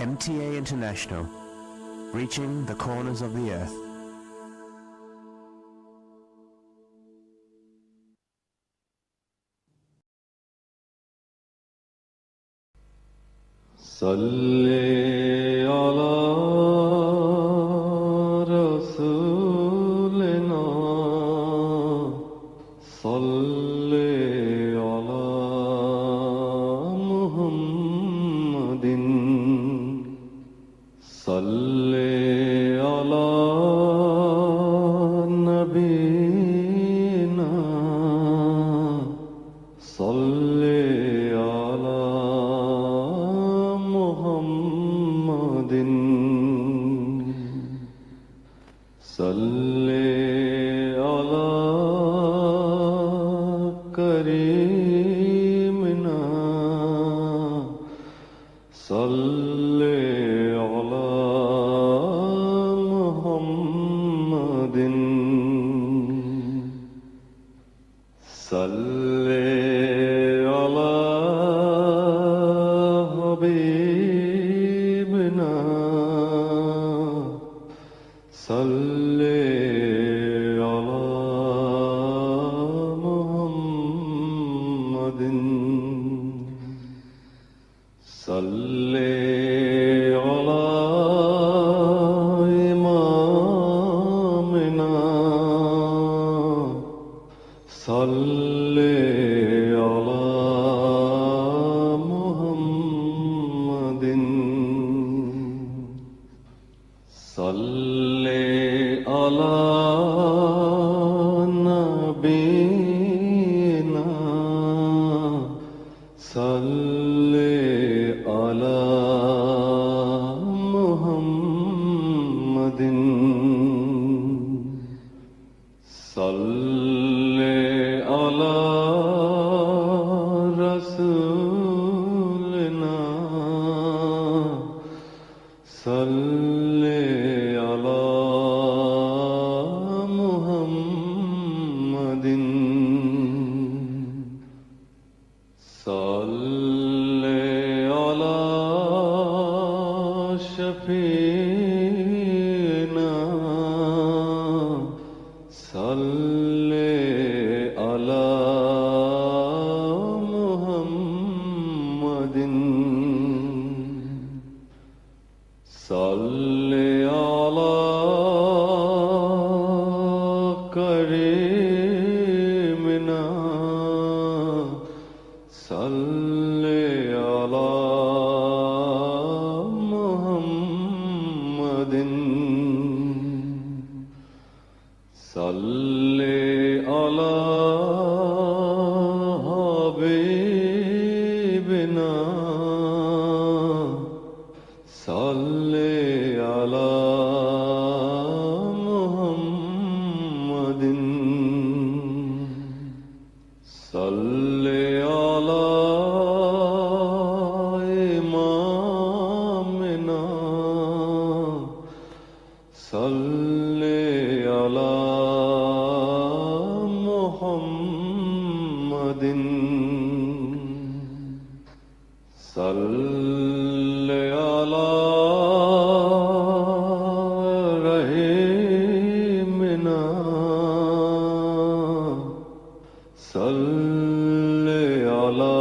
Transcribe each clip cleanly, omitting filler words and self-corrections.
MTA International, reaching the corners of the earth. صلی علی رسولنا صلی علی محمد صلی علی نبینا صلی علی محمد صلی علی کریمنا صلی علی محمد صلی علی حبیبنا صلی علی محمد صلی علی امامنا صلی علی محمد صلی علی نبینا صلی علی محمد صلی علی رسولنا صلی علی محمد صلی علی شفیعنا صلی علی محمد صلی علی کریمنا صلی علی محمد صلی علی حبیبنا صلی علی محمد صلی علی امامنا صلی علی محمد صلی علی رحیمنا صلی علی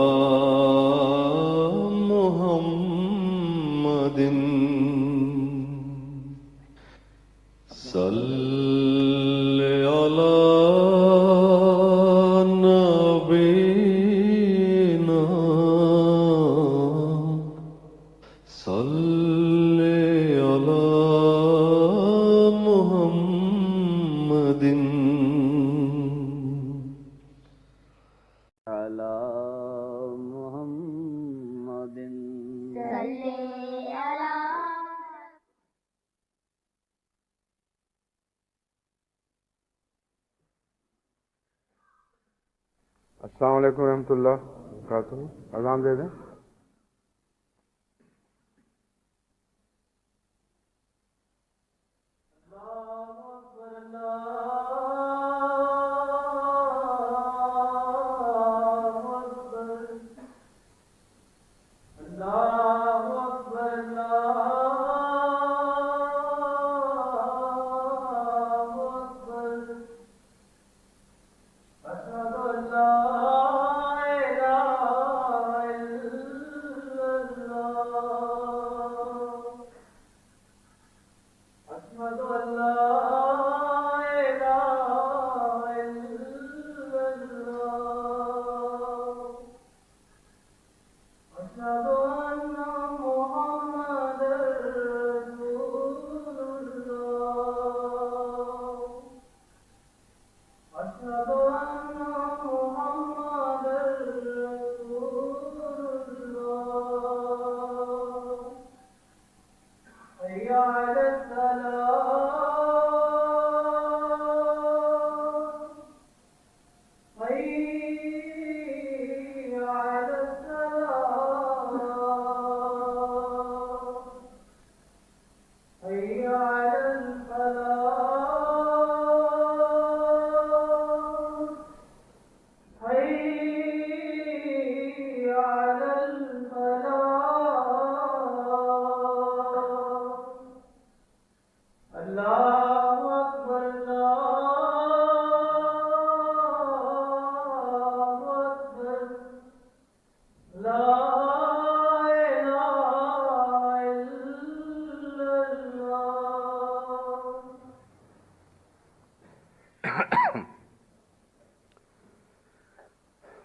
محمد صلی علی نبینا صلی علی محمد علی محمد صلی علی السلام علیکم ورحمۃ اللہ وبرکاتہ. اذان دے دیں. اللہ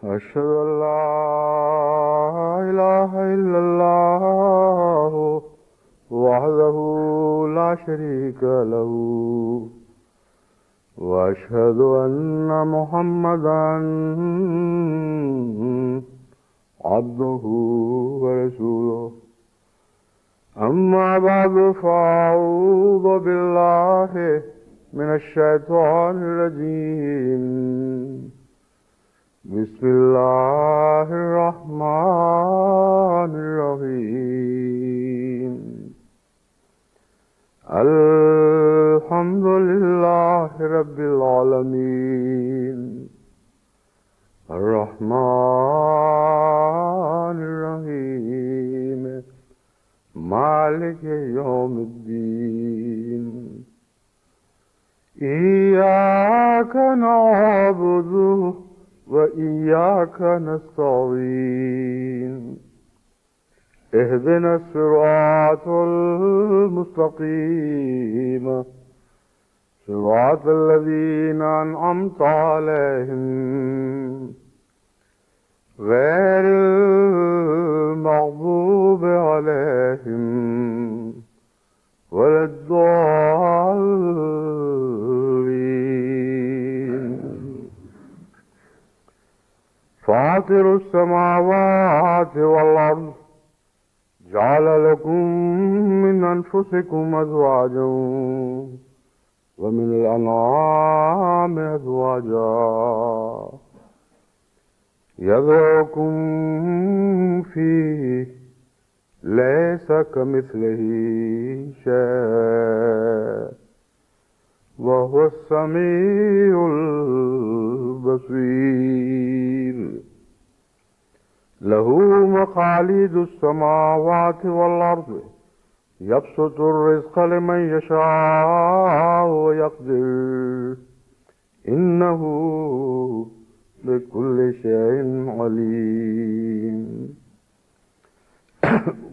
أشهد أن لا إله إلا الله وحده لا شريك له وأشهد أن محمدا عبده ورسوله أما بعد فأعوذ بالله من الشيطان الرجيم بسم الله الرحمن الرحيم الحمد لله رب العالمين الرحمن الرحيم مالك يوم الدين إياك نعبد وإياك نستعين اهدنا الصراط المستقيم صراط الذين أنعمت عليهم غير المغضوب عليهم ولا الضالين فاطر السماوات والأرض جعل لكم من أنفسكم أزواجا ومن الأنعام أزواجا يذرأكم فيه ليس كمثله شيء وهو السميع البصير له مقاليد السماوات والأرض يبسط الرزق لمن يشاء ويقدر إنه بكل شيء عليم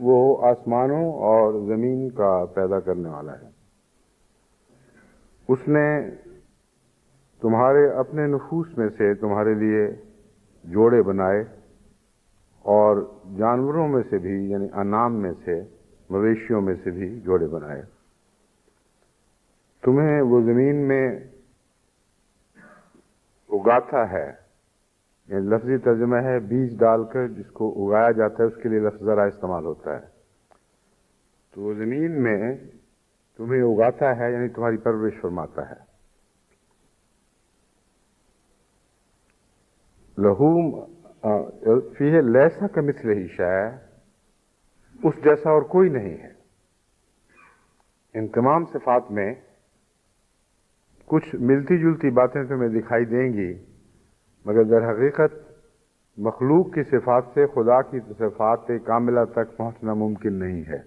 وہ آسمانوں اور زمین کا پیدا کرنے والا ہے. اس نے تمہارے اپنے نفوس میں سے تمہارے لیے جوڑے بنائے اور جانوروں میں سے بھی یعنی انعام میں سے مویشیوں میں سے بھی جوڑے بنائے. تمہیں وہ زمین میں اگاتا ہے، یعنی لفظی ترجمہ ہے بیج ڈال کر جس کو اگایا جاتا ہے، اس کے لیے لفظ ذرا استعمال ہوتا ہے. تو وہ زمین میں تمہیں اگاتا ہے یعنی تمہاری پرورش فرماتا ہے. لہوم فیہ لیسا کمثلہ شیء، اس جیسا اور کوئی نہیں ہے. ان تمام صفات میں کچھ ملتی جلتی باتیں تمہیں دکھائی دیں گی، مگر در حقیقت مخلوق کی صفات سے خدا کی صفات کاملہ تک پہنچنا ممکن نہیں ہے.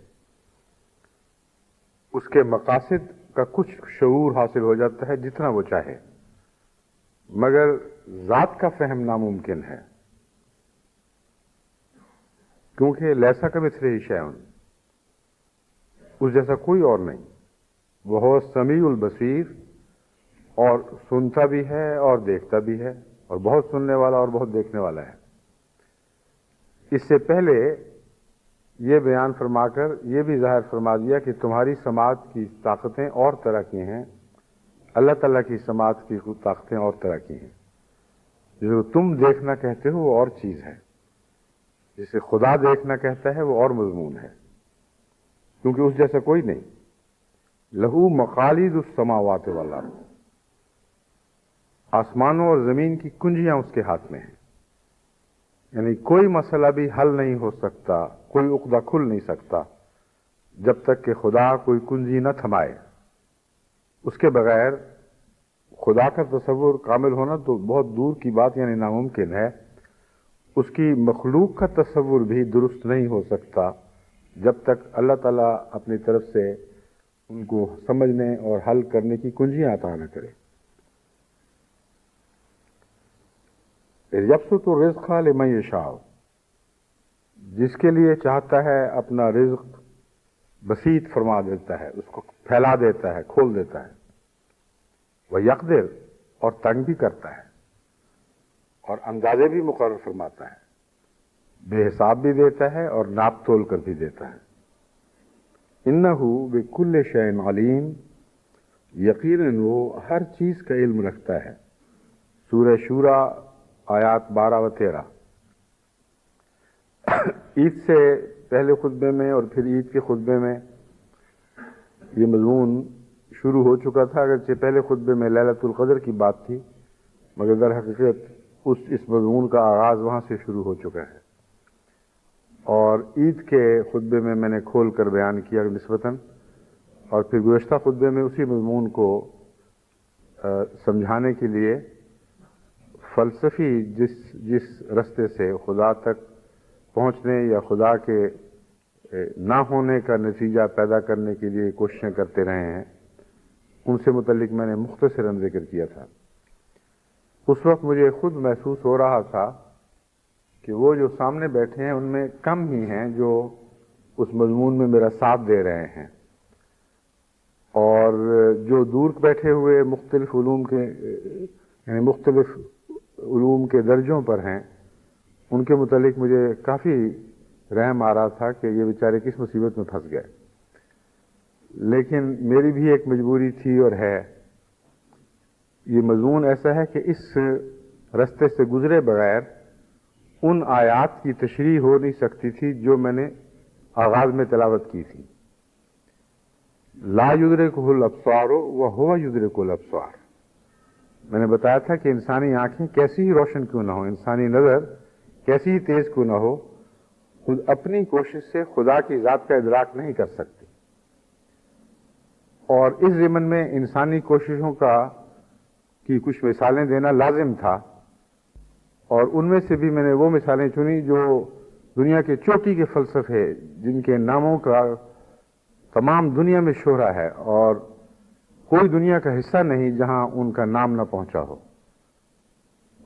اس کے مقاصد کا کچھ شعور حاصل ہو جاتا ہے جتنا وہ چاہے، مگر ذات کا فہم ناممکن ہے، کیونکہ لیسا کمثلہ شیء، اس جیسا کوئی اور نہیں. وہ سمیع البصیر، اور سنتا بھی ہے اور دیکھتا بھی ہے، اور بہت سننے والا اور بہت دیکھنے والا ہے. اس سے پہلے یہ بیان فرما کر یہ بھی ظاہر فرما دیا کہ تمہاری سماعت کی طاقتیں اور طرح کی ہیں، اللہ تعالیٰ کی سماعت کی طاقتیں اور طرح کی ہیں. جو تم دیکھنا کہتے ہو وہ اور چیز ہے، جسے خدا دیکھنا کہتا ہے وہ اور مضمون ہے، کیونکہ اس جیسا کوئی نہیں. لہو مقالید السماوات والارض، آسمانوں اور زمین کی کنجیاں اس کے ہاتھ میں ہیں. یعنی کوئی مسئلہ بھی حل نہیں ہو سکتا، کوئی عقدہ کھل نہیں سکتا جب تک کہ خدا کوئی کنجی نہ تھمائے. اس کے بغیر خدا کا تصور کامل ہونا تو بہت دور کی بات یعنی ناممکن ہے. اس کی مخلوق کا تصور بھی درست نہیں ہو سکتا جب تک اللہ تعالیٰ اپنی طرف سے ان کو سمجھنے اور حل کرنے کی کنجیاں عطا نہ کرے. یبسط الرزق لمن یشاء، جس کے لیے چاہتا ہے اپنا رزق بسیط فرما دیتا ہے، اس کو پھیلا دیتا ہے، کھول دیتا ہے. وہ یقدر، اور تنگ بھی کرتا ہے. اور اندازے بھی مقرر فرماتا ہے، بے حساب بھی دیتا ہے اور ناپ تول کر بھی دیتا ہے۔ انہ بکل شیء علیم، یقیناً وہ ہر چیز کا علم رکھتا ہے۔ سورہ شورى آیات 12 و 13۔ عید سے پہلے خطبے میں اور پھر عید کے خطبے میں یہ مضمون شروع ہو چکا تھا، اگرچہ پہلے خطبے میں لیلۃ القدر کی بات تھی، مگر در حقیقت اس مضمون کا آغاز وہاں سے شروع ہو چکا ہے، اور عید کے خطبے میں میں نے کھول کر بیان کیا نسبتاً، اور پھر گزشتہ خطبے میں اسی مضمون کو سمجھانے کے لیے فلسفی جس رستے سے خدا تک پہنچنے یا خدا کے نہ ہونے کا نتیجہ پیدا کرنے کے لیے کوششیں کرتے رہے ہیں، ان سے متعلق میں نے مختصراً ذکر کیا تھا۔ اس وقت مجھے خود محسوس ہو رہا تھا کہ وہ جو سامنے بیٹھے ہیں ان میں کم ہی ہیں جو اس مضمون میں میرا ساتھ دے رہے ہیں، اور جو دور بیٹھے ہوئے مختلف علوم کے یعنی مختلف علوم کے درجوں پر ہیں، ان کے متعلق مجھے کافی رحم آ رہا تھا کہ یہ بیچارے کس مصیبت میں پھنس گئے۔ لیکن میری بھی ایک مجبوری تھی اور ہے، یہ مضمون ایسا ہے کہ اس رستے سے گزرے بغیر ان آیات کی تشریح ہو نہیں سکتی تھی جو میں نے آغاز میں تلاوت کی تھی۔ لا یدرکہ الابصار وہو یدرک الابصار۔ میں نے بتایا تھا کہ انسانی آنکھیں کیسی ہی روشن کیوں نہ ہو، انسانی نظر کیسی ہی تیز کیوں نہ ہو، خود اپنی کوشش سے خدا کی ذات کا ادراک نہیں کر سکتی، اور اس ضمن میں انسانی کوششوں کی کچھ مثالیں دینا لازم تھا، اور ان میں سے بھی میں نے وہ مثالیں چنی جو دنیا کے چوٹی کے فلسفے جن کے ناموں کا تمام دنیا میں شہرہ ہے، اور کوئی دنیا کا حصہ نہیں جہاں ان کا نام نہ پہنچا ہو،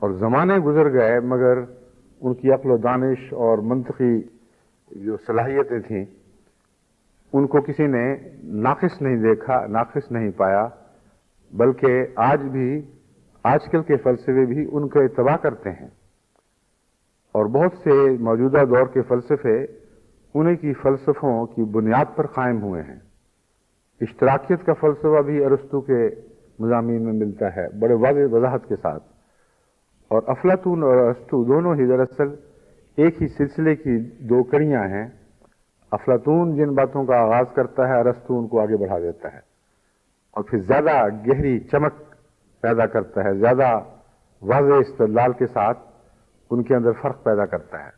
اور زمانے گزر گئے مگر ان کی عقل و دانش اور منطقی جو صلاحیتیں تھیں ان کو کسی نے ناقص نہیں دیکھا، ناقص نہیں پایا، بلکہ آج کل کے فلسفے بھی ان کا اتباع کرتے ہیں، اور بہت سے موجودہ دور کے فلسفے انہیں کی فلسفوں کی بنیاد پر قائم ہوئے ہیں۔ اشتراکیت کا فلسفہ بھی ارسطو کے مضامین میں ملتا ہے بڑے واضح وضاحت کے ساتھ، اور افلاطون اور ارسطو دونوں ہی دراصل ایک ہی سلسلے کی دو کڑیاں ہیں۔ افلاطون جن باتوں کا آغاز کرتا ہے ارسطو ان کو آگے بڑھا دیتا ہے، اور پھر زیادہ گہری چمک پیدا کرتا ہے، زیادہ واضح استدلال کے ساتھ ان کے اندر فرق پیدا کرتا ہے۔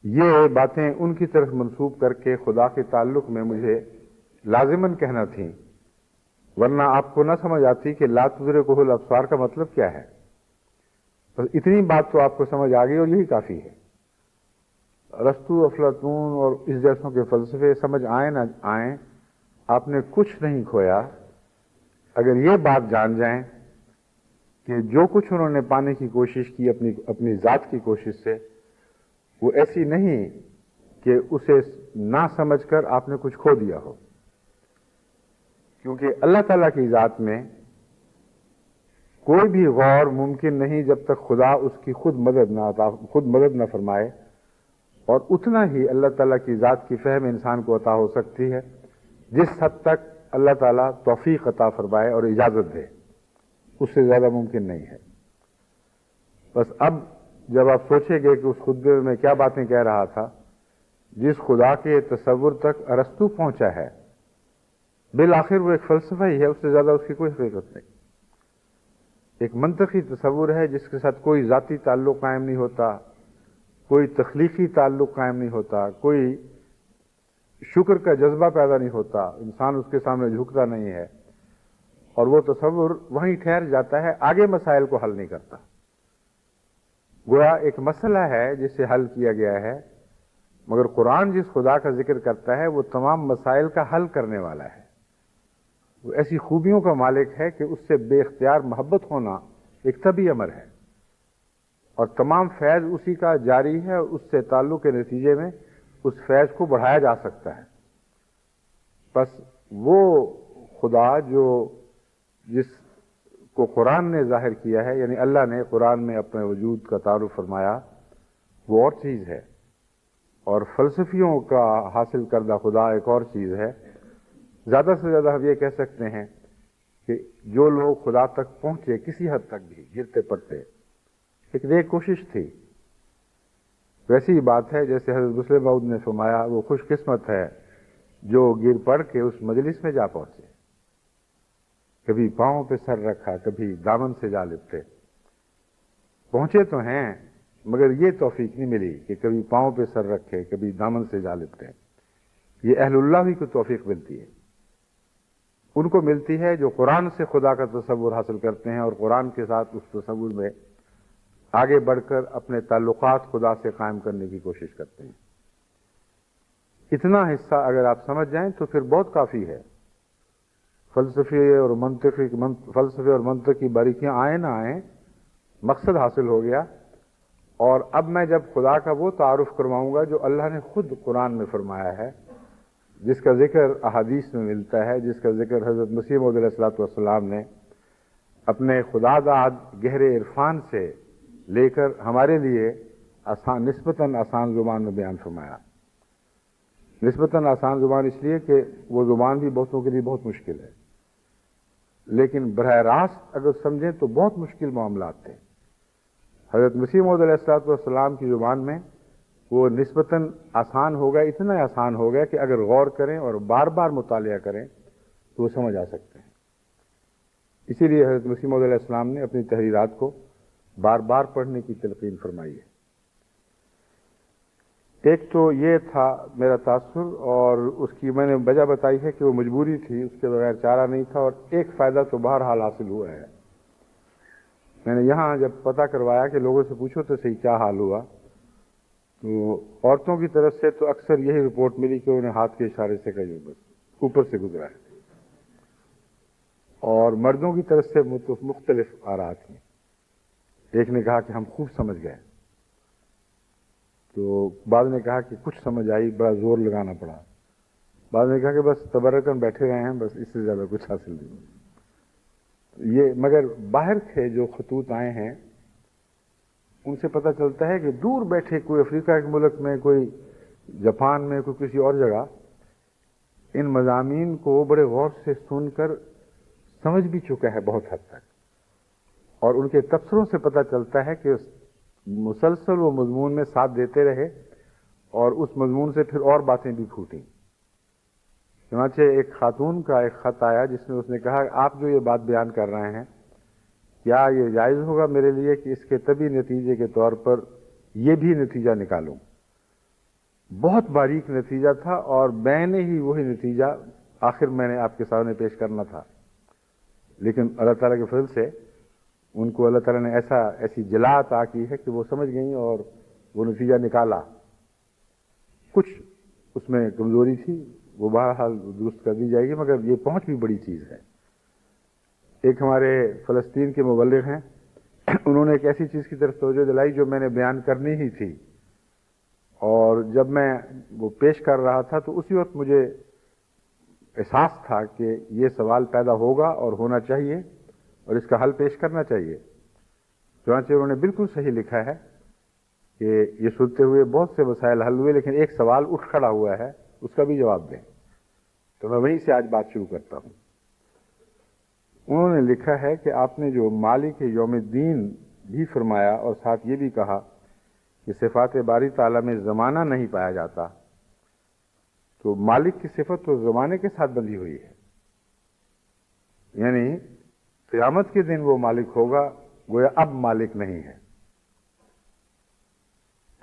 یہ باتیں ان کی طرف منسوب کر کے خدا کے تعلق میں مجھے لازماً کہنا تھیں، ورنہ آپ کو نہ سمجھ آتی کہ لا تدرکہ الابصار کا مطلب کیا ہے۔ بس اتنی بات تو آپ کو سمجھ آ گئی اور یہی کافی ہے۔ ارسطو، افلاطون اور اس جیسوں کے فلسفے سمجھ آئیں نہ آئیں، آپ نے کچھ نہیں کھویا اگر یہ بات جان جائیں کہ جو کچھ انہوں نے پانے کی کوشش کی اپنی ذات کی کوشش سے، وہ ایسی نہیں کہ اسے نہ سمجھ کر آپ نے کچھ کھو دیا ہو، کیونکہ اللہ تعالیٰ کی ذات میں کوئی بھی غور ممکن نہیں جب تک خدا اس کی خود مدد نہ فرمائے، اور اتنا ہی اللہ تعالیٰ کی ذات کی فہم انسان کو عطا ہو سکتی ہے جس حد تک اللہ تعالیٰ توفیق عطا فرمائے اور اجازت دے، اس سے زیادہ ممکن نہیں ہے۔ بس اب جب آپ سوچیں گے کہ اس خطبے میں کیا باتیں کہہ رہا تھا، جس خدا کے تصور تک ارسطو پہنچا ہے، بالآخر وہ ایک فلسفہ ہی ہے، اس سے زیادہ اس کی کوئی حقیقت نہیں۔ ایک منطقی تصور ہے جس کے ساتھ کوئی ذاتی تعلق قائم نہیں ہوتا، کوئی تخلیقی تعلق قائم نہیں ہوتا، کوئی شکر کا جذبہ پیدا نہیں ہوتا، انسان اس کے سامنے جھکتا نہیں ہے، اور وہ تصور وہیں ٹھہر جاتا ہے، آگے مسائل کو حل نہیں کرتا۔ گویا ایک مسئلہ ہے جسے حل کیا گیا ہے، مگر قرآن جس خدا کا ذکر کرتا ہے وہ تمام مسائل کا حل کرنے والا ہے، وہ ایسی خوبیوں کا مالک ہے کہ اس سے بے اختیار محبت ہونا ایک طبعی امر ہے، اور تمام فیض اسی کا جاری ہے، اور اس سے تعلق کے نتیجے میں اس فیض کو بڑھایا جا سکتا ہے۔ بس وہ خدا جس کو قرآن نے ظاہر کیا ہے، یعنی اللہ نے قرآن میں اپنے وجود کا تعارف فرمایا، وہ اور چیز ہے، اور فلسفیوں کا حاصل کردہ خدا ایک اور چیز ہے۔ زیادہ سے زیادہ ہم یہ کہہ سکتے ہیں کہ جو لوگ خدا تک پہنچے کسی حد تک بھی گرتے پڑتے، ایک نیک کوشش تھی۔ ویسی ہی بات ہے جیسے حضرت مسلم موعود نے فرمایا، وہ خوش قسمت ہے جو گر پڑ کے اس مجلس میں جا پہنچے، کبھی پاؤں پہ سر رکھا، کبھی دامن سے جا لپٹے۔ پہنچے تو ہیں مگر یہ توفیق نہیں ملی کہ کبھی پاؤں پہ سر رکھے، کبھی دامن سے جا لپٹے۔ یہ اہل اللہ ہی کو توفیق ملتی ہے، ان کو ملتی ہے جو قرآن سے خدا کا تصور حاصل کرتے ہیں اور قرآن کے ساتھ اس تصور میں آگے بڑھ کر اپنے تعلقات خدا سے قائم کرنے کی کوشش کرتے ہیں۔ اتنا حصہ اگر آپ سمجھ جائیں تو پھر بہت کافی ہے۔ فلسفے اور منطق کی باریکیاں آئیں نہ آئیں، مقصد حاصل ہو گیا۔ اور اب میں جب خدا کا وہ تعارف کرواؤں گا جو اللہ نے خود قرآن میں فرمایا ہے، جس کا ذکر احادیث میں ملتا ہے، جس کا ذکر حضرت مسیح موعود علیہ الصلوۃ والسلام نے اپنے خدا داد گہرے عرفان سے لے کر ہمارے لیے نسبتاً آسان زبان میں بیان فرمایا۔ نسبتاً آسان زبان اس لیے کہ وہ زبان بھی بہتوں کے لیے بہت مشکل ہے، لیکن براہ راست اگر سمجھیں تو بہت مشکل معاملات تھے۔ حضرت مسیح موعود علیہ الصلوۃ والسلام کی زبان میں وہ نسبتاً آسان ہو گیا، اتنا آسان ہو گیا کہ اگر غور کریں اور بار بار مطالعہ کریں تو وہ سمجھ آ سکتے ہیں۔ اسی لیے حضرت مسیح موعود علیہ السلام نے اپنی تحریرات کو بار بار پڑھنے کی تلقین فرمائی ہے۔ ایک تو یہ تھا میرا تاثر، اور اس کی میں نے وجہ بتائی ہے کہ وہ مجبوری تھی، اس کے بغیر چارہ نہیں تھا، اور ایک فائدہ تو بہرحال حاصل ہوا ہے۔ میں نے یہاں جب پتہ کروایا کہ لوگوں سے پوچھو تو صحیح کیا حال ہوا، تو عورتوں کی طرف سے تو اکثر یہی رپورٹ ملی کہ انہیں ہاتھ کے اشارے سے کہی بس اوپر سے گزرا ہے، اور مردوں کی طرف سے مختلف آراء تھیں۔ ایک نے کہا کہ ہم خوب سمجھ گئے، تو بعض نے کہا کہ کچھ سمجھ آئی، بڑا زور لگانا پڑا، بعض نے کہا کہ بس تبرکن بیٹھے رہے ہیں، بس اس سے زیادہ کچھ حاصل نہیں۔ یہ مگر باہر سے جو خطوط آئے ہیں ان سے پتہ چلتا ہے کہ دور بیٹھے کوئی افریقہ کے ملک میں، کوئی جاپان میں، کوئی کسی اور جگہ ان مضامین کو بڑے غور سے سن کر سمجھ بھی چکا ہے بہت حد تک، اور ان کے تبصروں سے پتہ چلتا ہے کہ مسلسل وہ مضمون میں ساتھ دیتے رہے، اور اس مضمون سے پھر اور باتیں بھی پھوٹیں۔ چنانچہ ایک خاتون کا ایک خط آیا جس میں اس نے کہا، آپ جو یہ بات بیان کر رہے ہیں کیا یہ جائز ہوگا میرے لیے کہ اس کے طبی نتیجے کے طور پر یہ بھی نتیجہ نکالوں؟ بہت باریک نتیجہ تھا، اور میں نے ہی وہی نتیجہ آخر میں نے آپ کے سامنے پیش کرنا تھا، لیکن اللہ تعالیٰ کے فضل سے ان کو اللہ تعالیٰ نے ایسی جلا عطا کی ہے کہ وہ سمجھ گئیں اور وہ نتیجہ نکالا۔ کچھ اس میں کمزوری تھی، وہ بہرحال درست کر دی جائے گی، مگر یہ پہنچ بھی بڑی چیز ہے۔ ایک ہمارے فلسطین کے مبلغ ہیں، انہوں نے ایک ایسی چیز کی طرف توجہ دلائی جو میں نے بیان کرنی ہی تھی، اور جب میں وہ پیش کر رہا تھا تو اسی وقت مجھے احساس تھا کہ یہ سوال پیدا ہوگا اور ہونا چاہیے اور اس کا حل پیش کرنا چاہیے۔ چنانچہ انہوں نے بالکل صحیح لکھا ہے کہ یہ سنتے ہوئے بہت سے مسائل حل ہوئے، لیکن ایک سوال اٹھ کھڑا ہوا ہے، اس کا بھی جواب دیں۔ تو میں وہیں سے آج بات شروع کرتا ہوں۔ انہوں نے لکھا ہے کہ آپ نے جو مالک یوم الدین بھی فرمایا اور ساتھ یہ بھی کہا کہ صفات باری تعالیٰ میں زمانہ نہیں پایا جاتا، تو مالک کی صفت تو زمانے کے ساتھ بندھی ہوئی ہے، یعنی قیامت کے دن وہ مالک ہوگا، گویا اب مالک نہیں ہے۔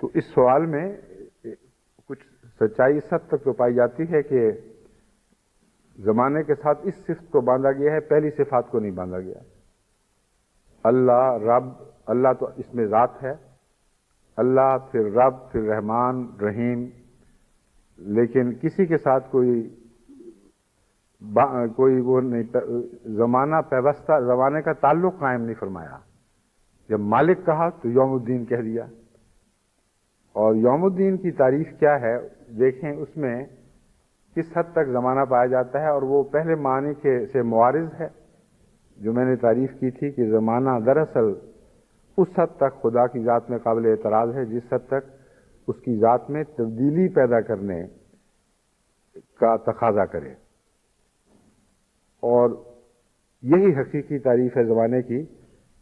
تو اس سوال میں کچھ سچائی اس حد تک تو پائی جاتی ہے کہ زمانے کے ساتھ اس صفت کو باندھا گیا ہے، پہلی صفات کو نہیں باندھا گیا۔ اللہ رب، اللہ تو اس میں ذات ہے، اللہ پھر رب پھر رحمان رحیم، لیکن کسی کے ساتھ کوئی وہ نہیں، زمانہ پیوستہ، زمانے کا تعلق قائم نہیں فرمایا۔ جب مالک کہا تو یوم الدین کہہ دیا، اور یوم الدین کی تعریف کیا ہے دیکھیں، اس میں کس حد تک زمانہ پایا جاتا ہے، اور وہ پہلے معنی سے معارض ہے جو میں نے تعریف کی تھی کہ زمانہ دراصل اس حد تک خدا کی ذات میں قابل اعتراض ہے جس حد تک اس کی ذات میں تبدیلی پیدا کرنے کا تقاضا کرے، اور یہی حقیقی تعریف ہے زمانے کی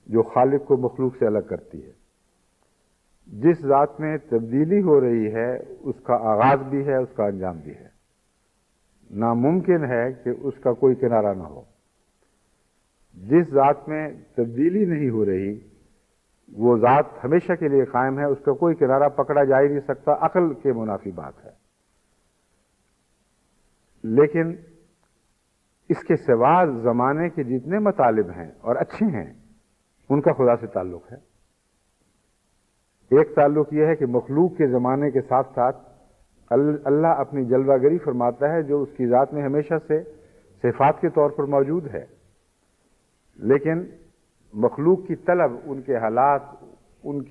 جو خالق کو مخلوق سے الگ کرتی ہے۔ جس ذات میں تبدیلی ہو رہی ہے اس کا آغاز بھی ہے، اس کا انجام بھی ہے، ناممکن ہے کہ اس کا کوئی کنارہ نہ ہو۔ جس ذات میں تبدیلی نہیں ہو رہی وہ ذات ہمیشہ کے لیے قائم ہے، اس کا کوئی کنارہ پکڑا جا ہی نہیں سکتا، عقل کے منافی بات ہے۔ لیکن اس کے سوا زمانے کے جتنے مطالب ہیں اور اچھے ہیں ان کا خدا سے تعلق ہے۔ ایک تعلق یہ ہے کہ مخلوق کے زمانے کے ساتھ ساتھ اللہ اپنی جلوہ گری فرماتا ہے جو اس کی ذات میں ہمیشہ سے صفات کے طور پر موجود ہے، لیکن مخلوق کی طلب ان کے حالات، ان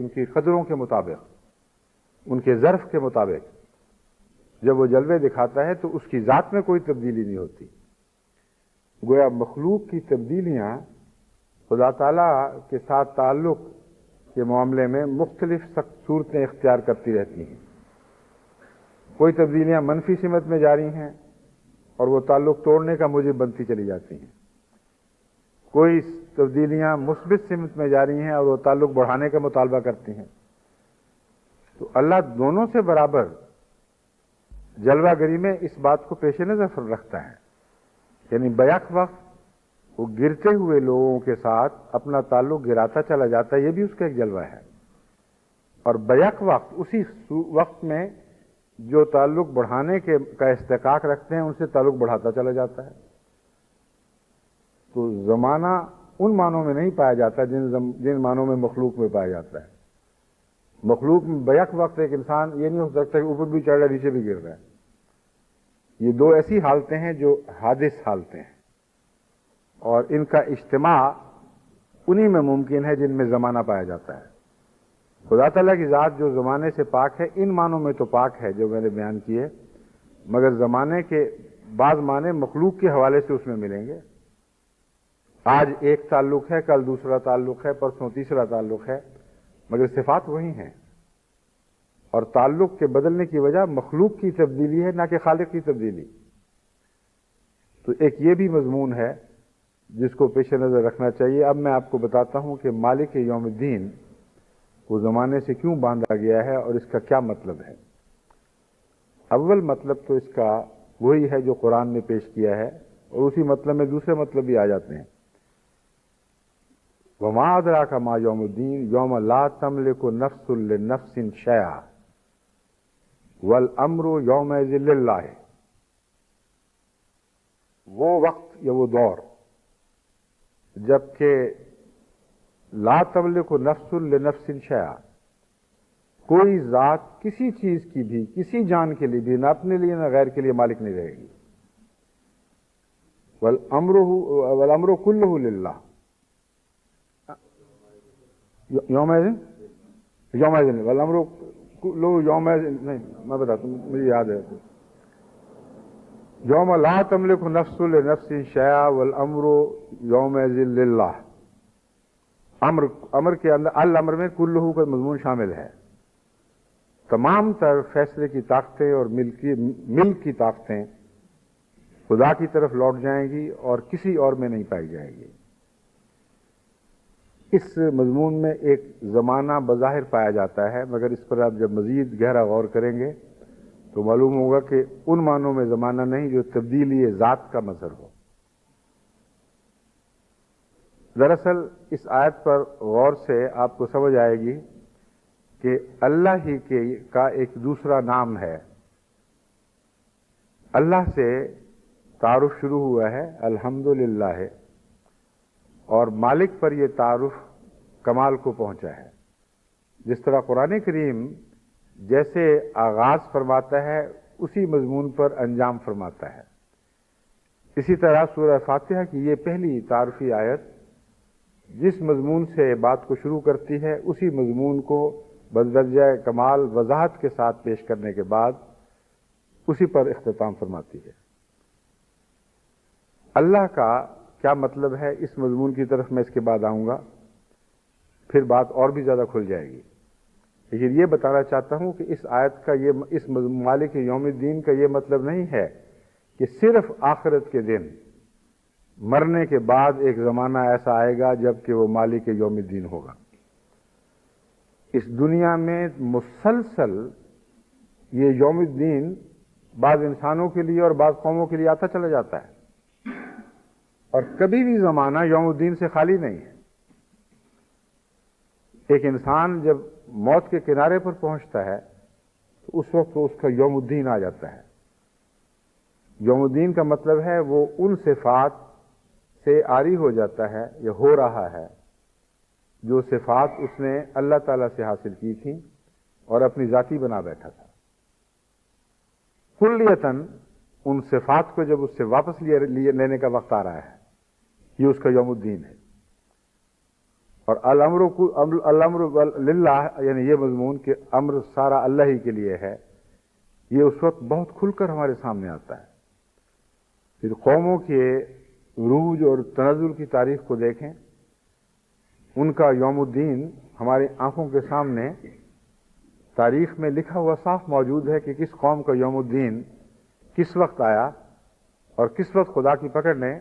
کی قدروں کے مطابق، ان کے ظرف کے مطابق جب وہ جلوے دکھاتا ہے تو اس کی ذات میں کوئی تبدیلی نہیں ہوتی۔ گویا مخلوق کی تبدیلیاں خدا تعالیٰ کے ساتھ تعلق کے معاملے میں مختلف سخت صورتیں اختیار کرتی رہتی ہیں۔ کوئی تبدیلیاں منفی سمت میں جاری ہیں اور وہ تعلق توڑنے کا موجب بنتی چلی جاتی ہیں، کوئی تبدیلیاں مثبت سمت میں جاری ہیں اور وہ تعلق بڑھانے کا مطالبہ کرتی ہیں۔ تو اللہ دونوں سے برابر جلوہ گری میں اس بات کو پیش نظر رکھتا ہے، یعنی بیک وقت وہ گرتے ہوئے لوگوں کے ساتھ اپنا تعلق گراتا چلا جاتا ہے، یہ بھی اس کا ایک جلوہ ہے، اور بیک وقت اسی وقت میں جو تعلق بڑھانے کا استحقاق رکھتے ہیں ان سے تعلق بڑھاتا چلا جاتا ہے۔ تو زمانہ ان معنوں میں نہیں پایا جاتا جن معنوں میں مخلوق میں پایا جاتا ہے۔ مخلوق میں بیک وقت ایک انسان یہ نہیں ہو سکتا کہ اوپر بھی چڑھ رہا ہے نیچے بھی گر رہا ہے۔ یہ دو ایسی حالتیں ہیں جو حادث حالتیں ہیں، اور ان کا اجتماع انہی میں ممکن ہے جن میں زمانہ پایا جاتا ہے۔ خدا تعالیٰ کی ذات جو زمانے سے پاک ہے ان معنوں میں تو پاک ہے جو میں نے بیان کیے، مگر زمانے کے بعض معنی مخلوق کے حوالے سے اس میں ملیں گے۔ آج ایک تعلق ہے، کل دوسرا تعلق ہے، پرسوں تیسرا تعلق ہے، مگر صفات وہی ہیں، اور تعلق کے بدلنے کی وجہ مخلوق کی تبدیلی ہے نہ کہ خالق کی تبدیلی۔ تو ایک یہ بھی مضمون ہے جس کو پیش نظر رکھنا چاہیے۔ اب میں آپ کو بتاتا ہوں کہ مالک یوم الدین کو زمانے سے کیوں باندھا گیا ہے اور اس کا کیا مطلب ہے۔ اول مطلب تو اس کا وہی ہے جو قرآن نے پیش کیا ہے، اور اسی مطلب میں دوسرے مطلب بھی آ جاتے ہیں۔ وَمَا أَدْرَاكَ مَا يَوْمُ الدِّينِ يَوْمَ لَا تَمْلِكُ نَفْسٌ لِّنَفْسٍ شَيْئًا وَالْأَمْرُ يَوْمَئِذٍ لِلَّهِ۔ وہ وقت یا وہ دور جبکہ لا تملک نفس لنفس شیئا، کوئی ذات کسی چیز کی بھی، کسی جان کے لیے بھی، نہ اپنے لیے نہ غیر کے لیے مالک نہیں رہے گی۔ والامر کلہ للہ۔ یومئذ والامر کلہ یومئذ، نہیں میں بتاتا ہوں، مجھے یاد ہے۔ یوم لا تملک نفس لنفس شیئا والامر یومئذ للہ۔ امر کے اندر الامر میں کلہ کا مضمون شامل ہے۔ تمام تر فیصلے کی طاقتیں اور ملک کی طاقتیں خدا کی طرف لوٹ جائیں گی اور کسی اور میں نہیں پائی جائے گی۔ اس مضمون میں ایک زمانہ بظاہر پایا جاتا ہے، مگر اس پر آپ جب مزید گہرا غور کریں گے تو معلوم ہوگا کہ ان معنوں میں زمانہ نہیں جو تبدیلی ذات کا مظہر ہو۔ دراصل اس آیت پر غور سے آپ کو سمجھ آئے گی کہ اللہ ہی کا ایک دوسرا نام ہے۔ اللہ سے تعارف شروع ہوا ہے الحمدللہ، اور مالک پر یہ تعارف کمال کو پہنچا ہے۔ جس طرح قرآن کریم جیسے آغاز فرماتا ہے اسی مضمون پر انجام فرماتا ہے، اسی طرح سورہ فاتحہ کی یہ پہلی تعارفی آیت جس مضمون سے بات کو شروع کرتی ہے اسی مضمون کو بدرجہ کمال وضاحت کے ساتھ پیش کرنے کے بعد اسی پر اختتام فرماتی ہے۔ اللہ کا کیا مطلب ہے اس مضمون کی طرف میں اس کے بعد آؤں گا، پھر بات اور بھی زیادہ کھل جائے گی. لیکن یہ بتانا چاہتا ہوں کہ اس آیت کا اس مالک یوم الدین کا یہ مطلب نہیں ہے کہ صرف آخرت کے دن مرنے کے بعد ایک زمانہ ایسا آئے گا جب کہ وہ مالک یوم الدین ہوگا. اس دنیا میں مسلسل یہ یوم الدین بعض انسانوں کے لیے اور بعض قوموں کے لیے آتا چلا جاتا ہے، اور کبھی بھی زمانہ یوم الدین سے خالی نہیں ہے. ایک انسان جب موت کے کنارے پر پہنچتا ہے تو اس وقت اس کا یوم الدین آ جاتا ہے. یوم الدین کا مطلب ہے وہ ان صفات سے عاری ہو جاتا ہے یا ہو رہا ہے جو صفات اس نے اللہ تعالیٰ سے حاصل کی تھیں اور اپنی ذاتی بنا بیٹھا تھا. کلیتاً ان صفات کو جب اس سے واپس لینے کا وقت آ رہا ہے، یہ اس کا یوم الدین ہے. اور الامر للہ، یعنی یہ مضمون کہ امر سارا اللہ ہی کے لیے ہے، یہ اس وقت بہت کھل کر ہمارے سامنے آتا ہے. پھر قوموں کے عروج اور تنزل کی تاریخ کو دیکھیں، ان کا یوم الدین ہماری آنکھوں کے سامنے تاریخ میں لکھا ہوا صاف موجود ہے کہ کس قوم کا یوم الدین کس وقت آیا اور کس وقت خدا کی پکڑ نے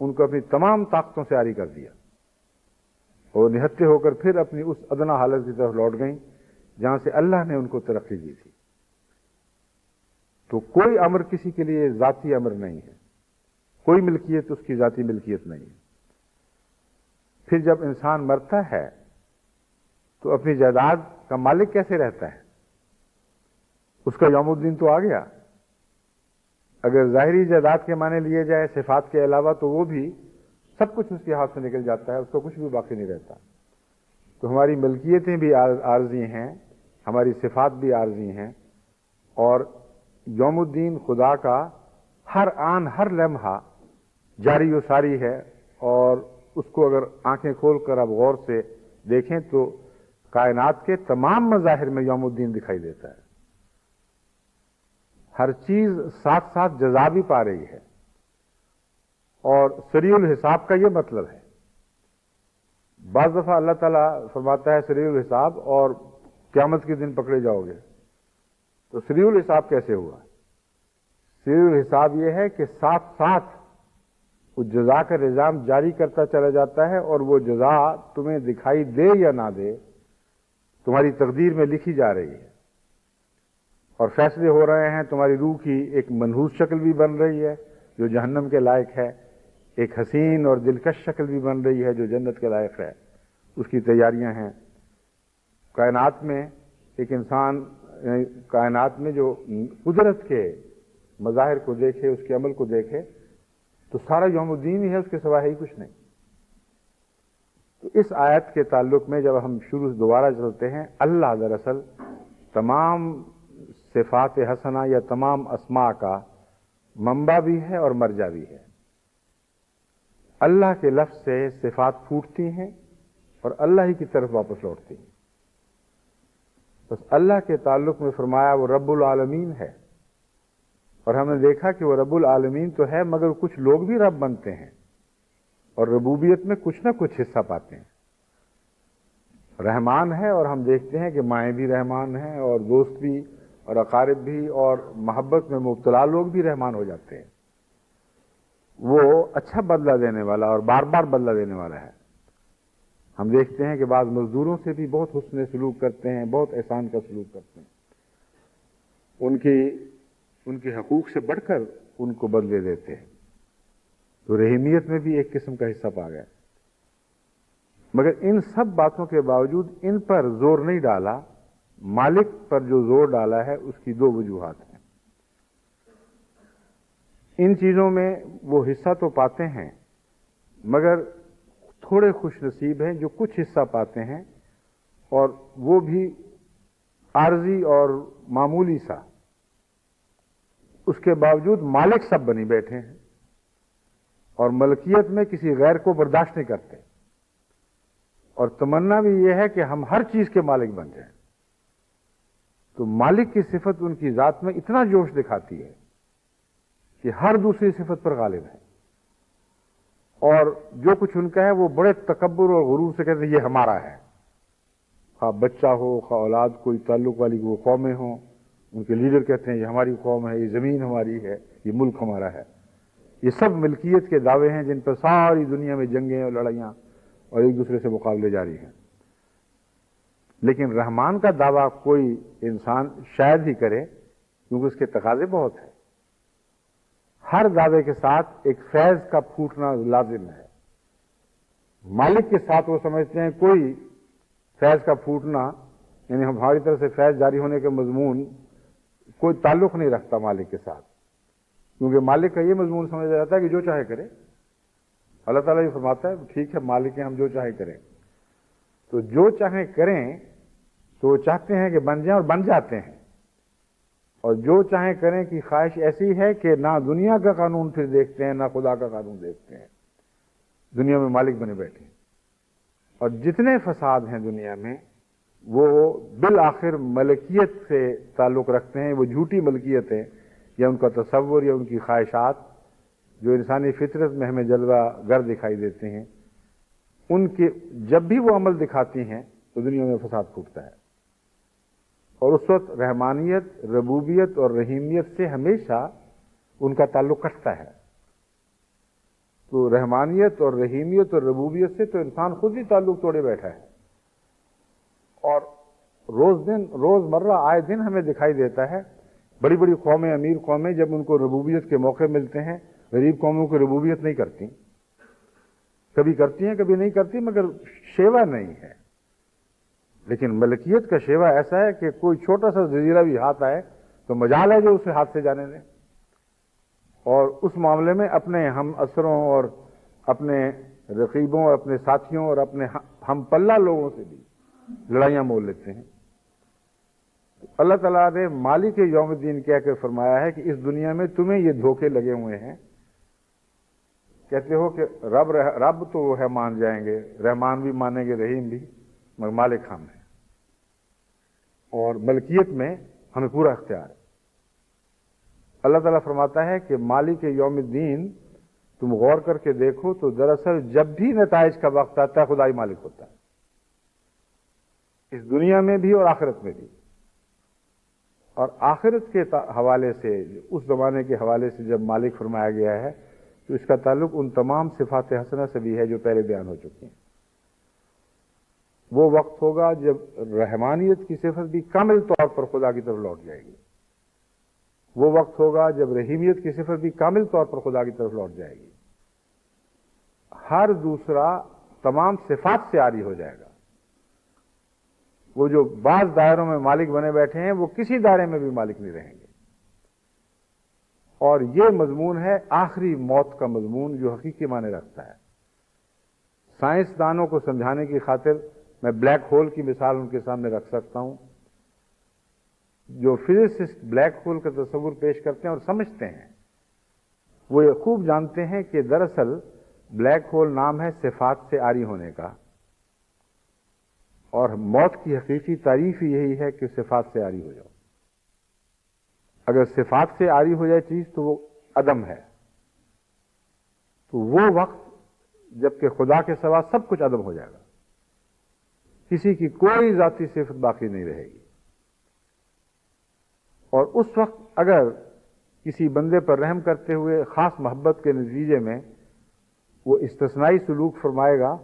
ان کو اپنی تمام طاقتوں سے عاری کر دیا اور نہتے ہو کر پھر اپنی اس ادنا حالت کی طرف لوٹ گئیں جہاں سے اللہ نے ان کو ترقی دی تھی. تو کوئی امر کسی کے لیے ذاتی امر نہیں ہے، کوئی ملکیت اس کی ذاتی ملکیت نہیں ہے. پھر جب انسان مرتا ہے تو اپنی جائیداد کا مالک کیسے رہتا ہے؟ اس کا یوم الدین تو آ گیا. اگر ظاہری جائیداد کے معنی لیے جائے صفات کے علاوہ تو وہ بھی سب کچھ اس کے ہاتھ سے نکل جاتا ہے، اس کا کچھ بھی باقی نہیں رہتا. تو ہماری ملکیتیں بھی عارضی ہیں، ہماری صفات بھی عارضی ہیں، اور یوم الدین خدا کا ہر آن ہر لمحہ جاری و ساری ہے. اور اس کو اگر آنکھیں کھول کر اب غور سے دیکھیں تو کائنات کے تمام مظاہر میں یوم الدین دکھائی دیتا ہے. ہر چیز ساتھ ساتھ جزا بھی پا رہی ہے. اور سریع الحساب کا یہ مطلب ہے. بعض دفعہ اللہ تعالیٰ فرماتا ہے سریع الحساب اور قیامت کے دن پکڑے جاؤ گے. تو سریع الحساب کیسے ہوا؟ سریع الحساب یہ ہے کہ ساتھ ساتھ وہ جزا کا نظام جاری کرتا چلا جاتا ہے، اور وہ جزا تمہیں دکھائی دے یا نہ دے تمہاری تقدیر میں لکھی جا رہی ہے، اور فیصلے ہو رہے ہیں. تمہاری روح کی ایک منحوس شکل بھی بن رہی ہے جو جہنم کے لائق ہے، ایک حسین اور دلکش شکل بھی بن رہی ہے جو جنت کے لائق ہے. اس کی تیاریاں ہیں. کائنات میں ایک انسان کائنات میں جو قدرت کے مظاہر کو دیکھے، اس کے عمل کو دیکھے، تو سارا یوم الدین ہی ہے، اس کے سوا ہی کچھ نہیں. تو اس آیت کے تعلق میں جب ہم شروع سے دوبارہ چلتے ہیں، اللہ دراصل تمام صفات حسنہ یا تمام اسماء کا منبع بھی ہے اور مرجع بھی ہے. اللہ کے لفظ سے صفات پھوٹتی ہیں اور اللہ ہی کی طرف واپس لوٹتی ہیں. بس اللہ کے تعلق میں فرمایا وہ رب العالمین ہے، اور ہم نے دیکھا کہ وہ رب العالمین تو ہے، مگر کچھ لوگ بھی رب بنتے ہیں اور ربوبیت میں کچھ نہ کچھ حصہ پاتے ہیں. رحمان ہے، اور ہم دیکھتے ہیں کہ مائیں بھی رحمان ہیں اور دوست بھی اور اقارب بھی، اور محبت میں مبتلا لوگ بھی رحمان ہو جاتے ہیں. وہ اچھا بدلہ دینے والا اور بار بار بدلہ دینے والا ہے. ہم دیکھتے ہیں کہ بعض مزدوروں سے بھی بہت حسن سلوک کرتے ہیں، بہت احسان کا سلوک کرتے ہیں، ان کے حقوق سے بڑھ کر ان کو بدلے دیتے ہیں. تو رحیمیت میں بھی ایک قسم کا حصہ پا گئے. مگر ان سب باتوں کے باوجود ان پر زور نہیں ڈالا. مالک پر جو زور ڈالا ہے اس کی دو وجوہات ہیں. ان چیزوں میں وہ حصہ تو پاتے ہیں، مگر تھوڑے خوش نصیب ہیں جو کچھ حصہ پاتے ہیں، اور وہ بھی عارضی اور معمولی سا. اس کے باوجود مالک سب بنی بیٹھے ہیں اور ملکیت میں کسی غیر کو برداشت نہیں کرتے، اور تمنا بھی یہ ہے کہ ہم ہر چیز کے مالک بن جائیں. تو مالک کی صفت ان کی ذات میں اتنا جوش دکھاتی ہے کہ ہر دوسری صفت پر غالب ہے. اور جو کچھ ان کا ہے وہ بڑے تکبر اور غرور سے کہتے ہیں یہ ہمارا ہے. خواہ بچہ ہو، خواہ اولاد کوئی تعلق والی وہ قومیں ہوں، ان کے لیڈر کہتے ہیں یہ ہماری قوم ہے، یہ زمین ہماری ہے، یہ ملک ہمارا ہے. یہ سب ملکیت کے دعوے ہیں جن پر ساری دنیا میں جنگیں اور لڑائیاں اور ایک دوسرے سے مقابلے جاری ہیں. لیکن رحمان کا دعویٰ کوئی انسان شاید ہی کرے، کیونکہ اس کے تقاضے بہت ہیں. ہر دعوے کے ساتھ ایک فیض کا پھوٹنا لازم ہے. مالک کے ساتھ وہ سمجھتے ہیں کوئی فیض کا پھوٹنا، یعنی ہماری طرف سے فیض جاری ہونے کے مضمون کوئی تعلق نہیں رکھتا مالک کے ساتھ، کیونکہ مالک کا یہ مضمون سمجھا جاتا ہے کہ جو چاہے کرے. اللہ تعالیٰ یہ فرماتا ہے ٹھیک ہے مالک ہیں، ہم جو چاہے کریں. تو جو چاہیں کریں تو وہ چاہتے ہیں کہ بن جائیں اور بن جاتے ہیں، اور جو چاہیں کریں کی خواہش ایسی ہے کہ نہ دنیا کا قانون پھر دیکھتے ہیں نہ خدا کا قانون دیکھتے ہیں، دنیا میں مالک بنے بیٹھے ہیں. اور جتنے فساد ہیں دنیا میں وہ بالآخر ملکیت سے تعلق رکھتے ہیں. وہ جھوٹی ملکیت ہے یا ان کا تصور یا ان کی خواہشات جو انسانی فطرت میں ہمیں جلوہ گر دکھائی دیتے ہیں، ان کے جب بھی وہ عمل دکھاتی ہیں تو دنیا میں فساد پھوٹتا ہے. اور اس وقت رحمانیت، ربوبیت اور رحیمیت سے ہمیشہ ان کا تعلق کٹتا ہے. تو رحمانیت اور رحیمیت اور ربوبیت سے تو انسان خود ہی تعلق توڑے بیٹھا ہے. اور روز مرہ آئے دن ہمیں دکھائی دیتا ہے بڑی بڑی قومیں، امیر قومیں جب ان کو ربوبیت کے موقع ملتے ہیں، غریب قوموں کو ربوبیت نہیں کرتی. کبھی کرتی ہیں کبھی نہیں کرتی، مگر شیوا نہیں ہے. لیکن ملکیت کا شیوا ایسا ہے کہ کوئی چھوٹا سا جزیرہ بھی ہاتھ آئے تو مجال ہے جو اسے ہاتھ سے جانے دیں، اور اس معاملے میں اپنے ہم اثروں اور اپنے رقیبوں اور اپنے ساتھیوں اور اپنے ہم پلہ لوگوں سے بھی لڑائیاں مول لیتے ہیں. اللہ تعالیٰ نے مالک یوم الدین کہہ کے فرمایا ہے کہ اس دنیا میں تمہیں یہ دھوکے لگے ہوئے ہیں. کہتے ہو کہ رب تو وہ ہے مان جائیں گے، رحمان بھی مانیں گے، رحیم بھی، مگر مالک ہم ہیں، اور ملکیت میں ہمیں پورا اختیار ہے. اللہ تعالیٰ فرماتا ہے کہ مالک یوم الدین تم غور کر کے دیکھو تو دراصل جب بھی نتائج کا وقت آتا ہے خدا ہی مالک ہوتا ہے، اس دنیا میں بھی اور آخرت میں بھی. اور آخرت کے حوالے سے، اس زمانے کے حوالے سے جب مالک فرمایا گیا ہے تو اس کا تعلق ان تمام صفات حسنہ سے بھی ہے جو پہلے بیان ہو چکی ہیں. وہ وقت ہوگا جب رحمانیت کی صفت بھی کامل طور پر خدا کی طرف لوٹ جائے گی. وہ وقت ہوگا جب رحیمیت کی صفت بھی کامل طور پر خدا کی طرف لوٹ جائے گی. ہر دوسرا تمام صفات سے عاری ہو جائے گا. وہ جو بعض دائروں میں مالک بنے بیٹھے ہیں وہ کسی دائرے میں بھی مالک نہیں رہیں گے. اور یہ مضمون ہے آخری موت کا مضمون جو حقیقی معنی رکھتا ہے. سائنسدانوں کو سمجھانے کی خاطر میں بلیک ہول کی مثال ان کے سامنے رکھ سکتا ہوں. جو فزسسٹ بلیک ہول کا تصور پیش کرتے ہیں اور سمجھتے ہیں وہ یہ خوب جانتے ہیں کہ دراصل بلیک ہول نام ہے صفات سے عاری ہونے کا، اور موت کی حقیقی تعریف ہی یہی ہے کہ صفات سے عاری ہو جاؤ. اگر صفات سے عاری ہو جائے چیز تو وہ عدم ہے. تو وہ وقت جب کہ خدا کے سوا سب کچھ عدم ہو جائے گا، کسی کی کوئی ذاتی صفت باقی نہیں رہے گی. اور اس وقت اگر کسی بندے پر رحم کرتے ہوئے خاص محبت کے نتیجے میں وہ استثنائی سلوک فرمائے گا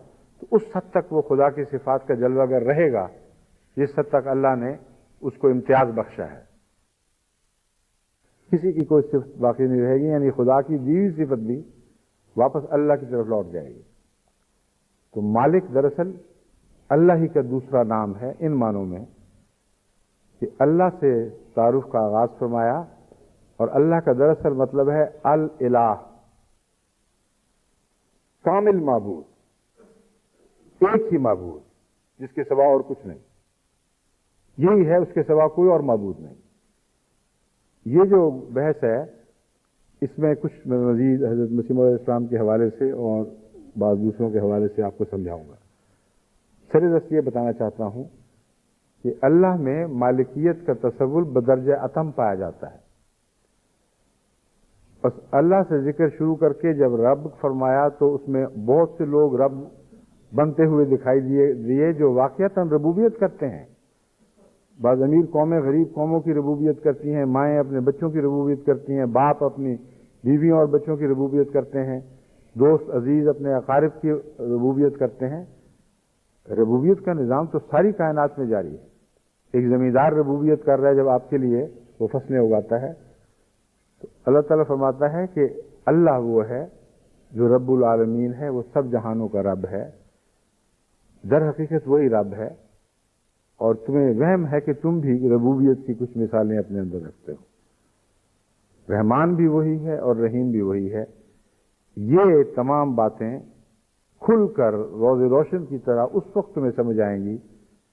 تو اس حد تک وہ خدا کی صفات کا جلوہ گر رہے گا جس حد تک اللہ نے اس کو امتیاز بخشا ہے. کسی کی کوئی صفت باقی نہیں رہے گی، یعنی خدا کی دی ہوئی صفت بھی واپس اللہ کی طرف لوٹ جائے گی. تو مالک دراصل اللہ ہی کا دوسرا نام ہے ان معنوں میں کہ اللہ سے تعارف کا آغاز فرمایا، اور اللہ کا دراصل مطلب ہے الالہ، کامل معبود، ایک ہی معبود جس کے سوا اور کچھ نہیں. یہی ہے، اس کے سوا کوئی اور معبود نہیں. یہ جو بحث ہے اس میں کچھ میں مزید حضرت مسیح موعود علیہ السلام کے حوالے سے اور بعض دوسروں کے حوالے سے آپ کو سمجھاؤں گا. سردست یہ بتانا چاہتا ہوں کہ اللہ میں مالکیت کا تصور بدرجہ اتم پایا جاتا ہے. بس اللہ سے ذکر شروع کر کے جب رب فرمایا تو اس میں بہت سے لوگ رب بنتے ہوئے دکھائی دیے جو واقعتاً ربوبیت کرتے ہیں. بعض امیر قومیں غریب قوموں کی ربوبیت کرتی ہیں، مائیں اپنے بچوں کی ربوبیت کرتی ہیں، باپ اپنی بیویوں اور بچوں کی ربوبیت کرتے ہیں، دوست عزیز اپنے اقارب کی ربوبیت کرتے ہیں. ربوبیت کا نظام تو ساری کائنات میں جاری ہے. ایک زمیندار ربوبیت کر رہا ہے جب آپ کے لیے وہ فصلیں اگاتا ہے، تو اللہ تعالیٰ فرماتا ہے کہ اللہ وہ ہے جو رب العالمین ہے، وہ سب جہانوں کا رب ہے. در حقیقت وہی رب ہے، اور تمہیں وہم ہے کہ تم بھی ربوبیت کی کچھ مثالیں اپنے اندر رکھتے ہو. رحمان بھی وہی ہے اور رحیم بھی وہی ہے. یہ تمام باتیں کھل کر روز روشن کی طرح اس وقت تمہیں سمجھ آئیں گی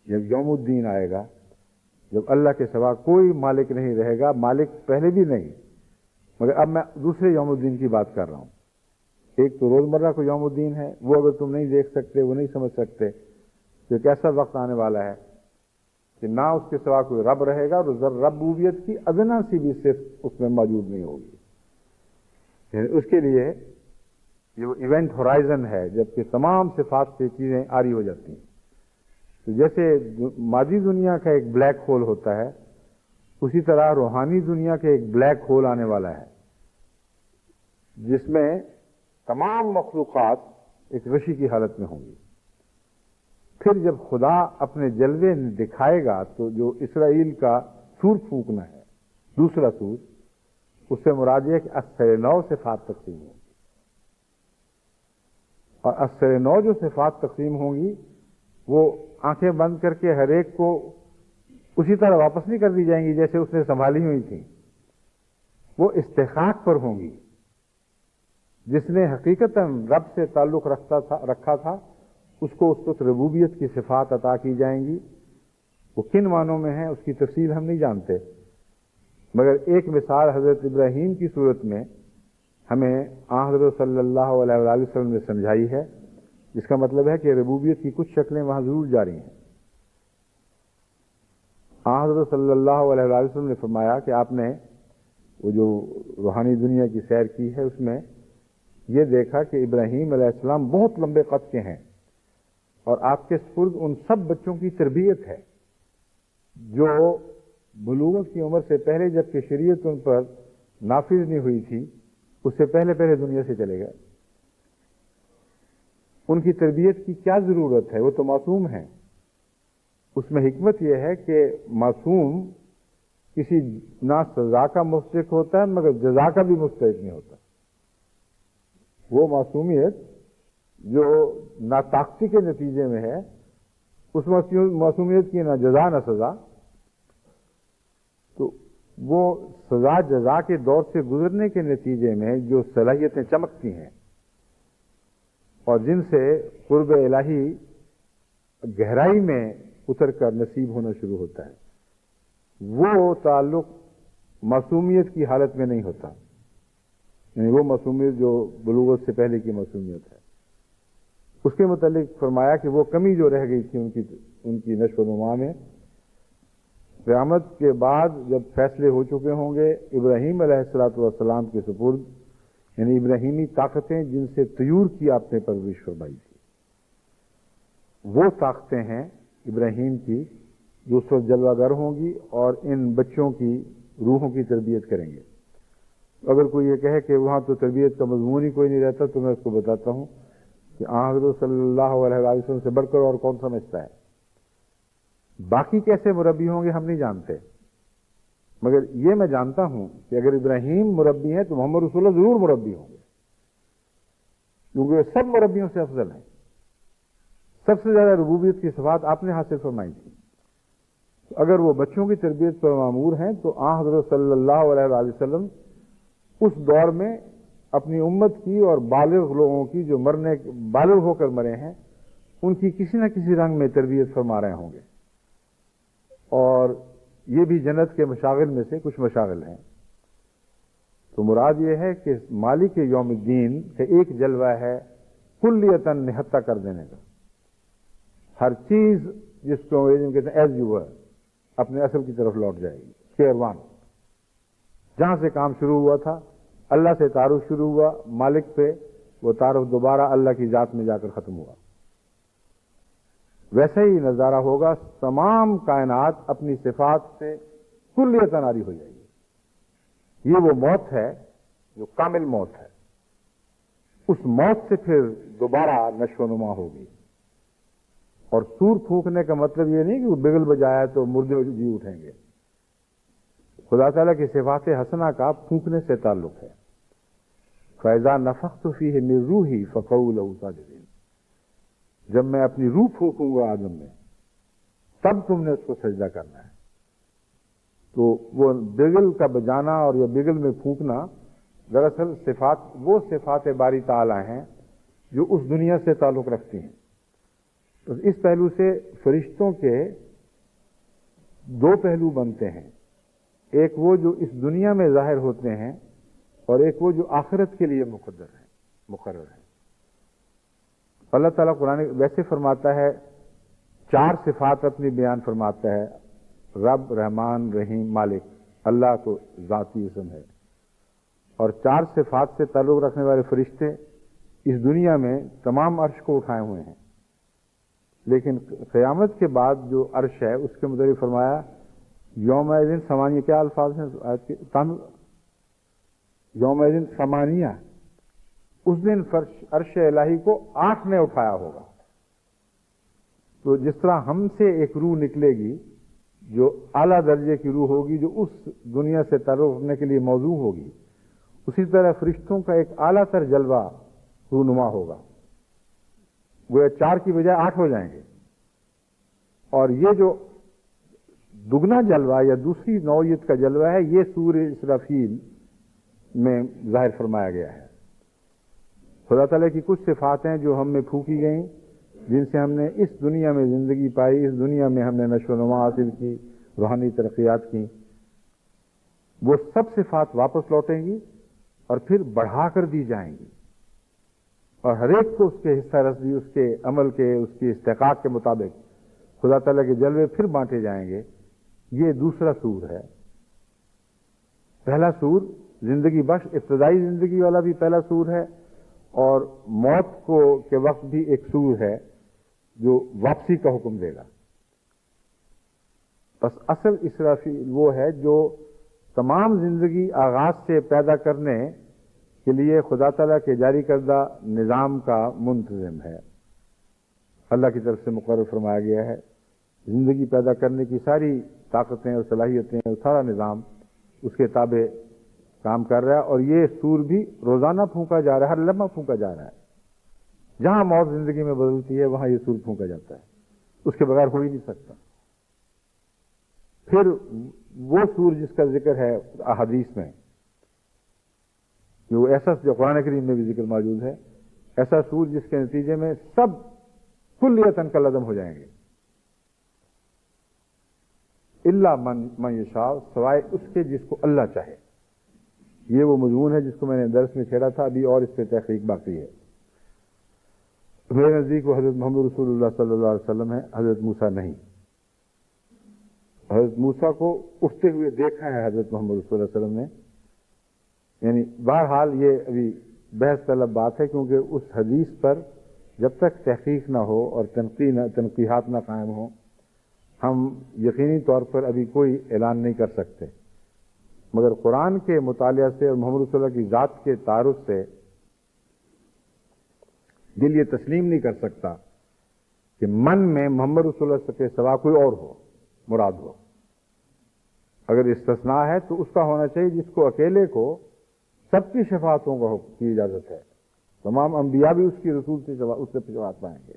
جب یوم الدین آئے گا، جب اللہ کے سوا کوئی مالک نہیں رہے گا. مالک پہلے بھی نہیں، مگر اب میں دوسرے یوم الدین کی بات کر رہا ہوں. ایک تو روزمرہ کو یوم الدین ہے، وہ اگر تم نہیں دیکھ سکتے، وہ نہیں سمجھ سکتے، تو ایک ایسا وقت آنے والا ہے کہ نہ اس کے سوا کوئی رب رہے گا، اور ربوبیت کی ادنا سی بھی صرف اس میں موجود نہیں ہوگی. یعنی اس کے لیے یہ وہ ایونٹ ہورائزن ہے جب کہ تمام صفات سے چیزیں آری ہو جاتی ہیں. تو جیسے مادی دنیا کا ایک بلیک ہول ہوتا ہے، اسی طرح روحانی دنیا کا ایک بلیک ہول آنے والا ہے جس میں تمام مخلوقات ایک غشی کی حالت میں ہوں گی. پھر جب خدا اپنے جلوے دکھائے گا تو جو اسرائیل کا سور پھونکنا ہے، دوسرا سور، اس سے مراد یہ ہے کہ اثر نو صفات تقسیم ہوگی. اور اثر نو جو صفات تقسیم ہوں گی وہ آنکھیں بند کر کے ہر ایک کو اسی طرح واپس نہیں کر دی جائیں گی جیسے اس نے سنبھالی ہوئی تھیں. وہ استحقاق پر ہوں گی. جس نے حقیقتاً رب سے تعلق رکھا تھا اس کو اس وقت ربوبیت کی صفات عطا کی جائیں گی. وہ کن معنوں میں ہیں اس کی تفصیل ہم نہیں جانتے، مگر ایک مثال حضرت ابراہیم کی صورت میں ہمیں حضرت صلی اللہ علیہ وآلہ وسلم نے سمجھائی ہے، جس کا مطلب ہے کہ ربوبیت کی کچھ شکلیں وہاں ضرور جاری ہیں. حضرت صلی اللہ علیہ وآلہ وسلم نے فرمایا کہ آپ نے وہ جو روحانی دنیا کی سیر کی ہے اس میں یہ دیکھا کہ ابراہیم علیہ السلام بہت لمبے قد کے ہیں، اور آپ کے سپرد ان سب بچوں کی تربیت ہے جو بلوغت کی عمر سے پہلے جبکہ شریعت ان پر نافذ نہیں ہوئی تھی اس سے پہلے دنیا سے چلے گئے. ان کی تربیت کی کیا ضرورت ہے؟ وہ تو معصوم ہیں. اس میں حکمت یہ ہے کہ معصوم کسی نہ سزا کا مستحق ہوتا ہے مگر جزا کا بھی مستحق نہیں ہوتا. وہ معصومیت جو ناطاقتی کے نتیجے میں ہے، اس معصومیت کی نہ جزا نہ سزا، تو وہ سزا جزا کے دور سے گزرنے کے نتیجے میں جو صلاحیتیں چمکتی ہیں اور جن سے قرب الہی گہرائی میں اتر کر نصیب ہونا شروع ہوتا ہے، وہ تعلق معصومیت کی حالت میں نہیں ہوتا. یعنی وہ معصومیت جو بلوغت سے پہلے کی معصومیت ہے. اس کے متعلق فرمایا کہ وہ کمی جو رہ گئی تھی ان کی نشو و نما میں، قیامت کے بعد جب فیصلے ہو چکے ہوں گے ابراہیم علیہ السلام کے سپرد، یعنی ابراہیمی طاقتیں جن سے طیور کی آپ نے پرورش فرمائی تھی، وہ طاقتیں ہیں ابراہیم کی جو اس وقت جلوہ گر ہوں گی اور ان بچوں کی روحوں کی تربیت کریں گے. اگر کوئی یہ کہے کہ وہاں تو تربیت کا مضمون ہی کوئی نہیں رہتا تو میں اس کو بتاتا ہوں کہ حضرت صلی اللہ علیہ وسلم سے بڑھ کر اور کون سمجھتا ہے. باقی کیسے مربی ہوں گے ہم نہیں جانتے، مگر یہ میں جانتا ہوں کہ اگر ابراہیم مربی ہیں تو محمد رسول اللہ ضرور مربی ہوں گے، کیونکہ وہ سب مربیوں سے افضل ہیں. سب سے زیادہ ربوبیت کی صفات آپ نے حاصل فرمائی تھی. اگر وہ بچوں کی تربیت پر معمور ہیں تو حضرت صلی اللہ علیہ وآلہ وسلم اس دور میں اپنی امت کی اور بالغ لوگوں کی جو بالغ ہو کر مرے ہیں ان کی کسی نہ کسی رنگ میں تربیت فرما رہے ہوں گے. اور یہ بھی جنت کے مشاغل میں سے کچھ مشاغل ہیں. تو مراد یہ ہے کہ مالک یوم الدین کا ایک جلوہ ہے کلیتاً نہتہ کر دینے کا. ہر چیز جس کو انگریزی میں کہتے ہیں ایز یو ور، اپنے اصل کی طرف لوٹ جائے گی. اسکوائر ون، جہاں سے کام شروع ہوا تھا اللہ سے تعارف شروع ہوا مالک پہ، وہ تعارف دوبارہ اللہ کی ذات میں جا کر ختم ہوا۔ ویسے ہی نظارہ ہوگا، تمام کائنات اپنی صفات سے کلیتاً عاری ہو جائے گی۔ یہ وہ موت ہے جو کامل موت ہے۔ اس موت سے پھر دوبارہ نشو و نما ہوگی۔ اور سور پھونکنے کا مطلب یہ نہیں کہ وہ بگل بجایا تو مردے جی اٹھیں گے۔ خدا تعالیٰ کی صفات حسنہ کا پھونکنے سے تعلق ہے۔ فَإِذَا نَفَخْتُ فِيهِ مِن رُوحِي فَقَعُوا لَهُ سَاجِدِينَ، جب میں اپنی روح پھونکوں گا آدم میں، تب تم نے اس کو سجدہ کرنا ہے۔ تو وہ بگل کا بجانا اور یا بگل میں پھونکنا دراصل صفات، وہ صفات باری تعالیٰ ہیں جو اس دنیا سے تعلق رکھتی ہیں۔ تو اس پہلو سے فرشتوں کے دو پہلو بنتے ہیں، ایک وہ جو اس دنیا میں ظاہر ہوتے ہیں اور ایک وہ جو آخرت کے لیے مقرر ہے۔ اللہ تعالیٰ قرآن ویسے فرماتا ہے، چار صفات اپنی بیان فرماتا ہے، رب، رحمان، رحیم، مالک۔ اللہ کو ذاتی اسم ہے، اور چار صفات سے تعلق رکھنے والے فرشتے اس دنیا میں تمام عرش کو اٹھائے ہوئے ہیں، لیکن قیامت کے بعد جو عرش ہے اس کے متعلق فرمایا یومئذ ثمانیہ، کیا الفاظ ہیں آیت کے؟ یومئذ ثمانیہ، اس دن عرش الہی کو 8 نے اٹھایا ہوگا۔ تو جس طرح ہم سے ایک روح نکلے گی جو اعلیٰ درجے کی روح ہوگی، جو اس دنیا سے تعلق رکھنے کے لیے موضوع ہوگی، اسی طرح فرشتوں کا ایک اعلیٰ تر جلوہ رونما ہوگا، وہ 4 کی بجائے 8 ہو جائیں گے۔ اور یہ جو دگنا جلوہ یا دوسری نوعیت کا جلوہ ہے، یہ سورہ اسرافیل میں ظاہر فرمایا گیا ہے۔ خدا تعالیٰ کی کچھ صفات ہیں جو ہم میں پھونکی گئیں، جن سے ہم نے اس دنیا میں زندگی پائی، اس دنیا میں ہم نے نشو و نما حاصل کی، روحانی ترقیات کی۔ وہ سب صفات واپس لوٹیں گی اور پھر بڑھا کر دی جائیں گی، اور ہر ایک کو اس کے حصہ رسی، اس کے عمل کے، اس کی استحقاق کے مطابق خدا تعالیٰ کے جلوے پھر بانٹے جائیں گے۔ یہ دوسرا سور ہے۔ پہلا سور زندگی بخش ابتدائی زندگی والا بھی پہلا سور ہے، اور موت کو کے وقت بھی ایک سور ہے جو واپسی کا حکم دے گا۔ بس اصل اسرافیل وہ ہے جو تمام زندگی آغاز سے پیدا کرنے کے لیے خدا تعالیٰ کے جاری کردہ نظام کا منتظم ہے، اللہ کی طرف سے مقرر فرمایا گیا ہے۔ زندگی پیدا کرنے کی ساری طاقتیں اور صلاحیتیں اور سارا نظام اس کے تابع کام کر رہا ہے، اور یہ سور بھی روزانہ پھونکا جا رہا ہے، ہر لمحہ پھونکا جا رہا ہے۔ جہاں موت زندگی میں بدلتی ہے وہاں یہ سور پھونکا جاتا ہے، اس کے بغیر ہو ہی نہیں سکتا۔ پھر وہ سور جس کا ذکر ہے احادیث میں، جو ایسا، جو قرآن کریم میں بھی ذکر موجود ہے، ایسا سور جس کے نتیجے میں سب کلیتاً کالعدم ہو جائیں گے، الا من یشاء، سوائے اس کے جس کو اللہ چاہے۔ یہ وہ مضمون ہے جس کو میں نے درس میں چھیڑا تھا، ابھی اور اس پہ تحقیق باقی ہے۔ میرے نزدیک وہ حضرت محمد رسول اللہ صلی اللہ علیہ وسلم ہے، حضرت موسیٰ نہیں۔ حضرت موسیٰ کو اٹھتے ہوئے دیکھا ہے حضرت محمد رسول اللہ علیہ وسلم نے، یعنی بہرحال یہ ابھی بحث طلب بات ہے، کیونکہ اس حدیث پر جب تک تحقیق نہ ہو اور تنقیحات نہ قائم ہو، ہم یقینی طور پر ابھی کوئی اعلان نہیں کر سکتے۔ مگر قرآن کے مطالعہ سے اور محمد رسول اللہ کی ذات کے تعارف سے دل یہ تسلیم نہیں کر سکتا کہ من میں محمد رسول اللہ کے سوا کوئی اور ہو، مراد ہو۔ اگر استثناء ہے تو اس کا ہونا چاہیے جس کو اکیلے کو سب کی شفاعتوں کی اجازت ہے، تمام انبیاء بھی اس کی رسول سے اس سے شفاعت پائیں گے۔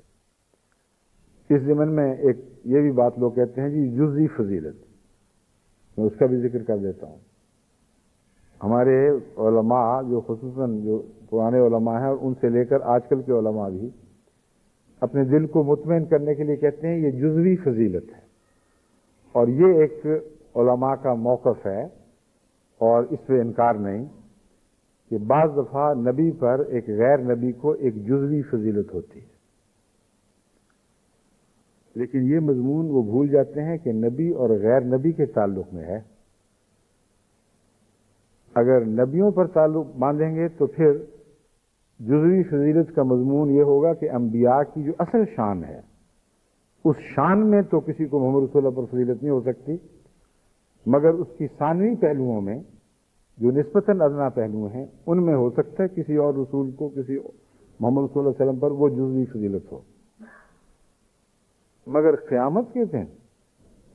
اس ضمن میں ایک یہ بھی بات لوگ کہتے ہیں جی جزئی فضیلت، میں اس کا بھی ذکر کر دیتا ہوں۔ ہمارے علماء جو خصوصاً جو پرانے علماء ہیں اور ان سے لے کر آج کل کے علماء بھی اپنے دل کو مطمئن کرنے کے لیے کہتے ہیں یہ جزوی فضیلت ہے، اور یہ ایک علماء کا موقف ہے اور اس پہ انکار نہیں کہ بعض دفعہ نبی پر ایک غیر نبی کو ایک جزوی فضیلت ہوتی ہے، لیکن یہ مضمون وہ بھول جاتے ہیں کہ نبی اور غیر نبی کے تعلق میں ہے۔ اگر نبیوں پر تعلق باندھیں گے تو پھر جزوی فضیلت کا مضمون یہ ہوگا کہ انبیاء کی جو اصل شان ہے اس شان میں تو کسی کو محمد رسول اللہ پر فضیلت نہیں ہو سکتی، مگر اس کی ثانوی پہلوؤں میں جو نسبتاً ادنا پہلو ہیں ان میں ہو سکتا ہے کسی اور رسول کو، کسی محمد صلی اللہ علیہ وسلم پر وہ جزوی فضیلت ہو، مگر قیامت کے دن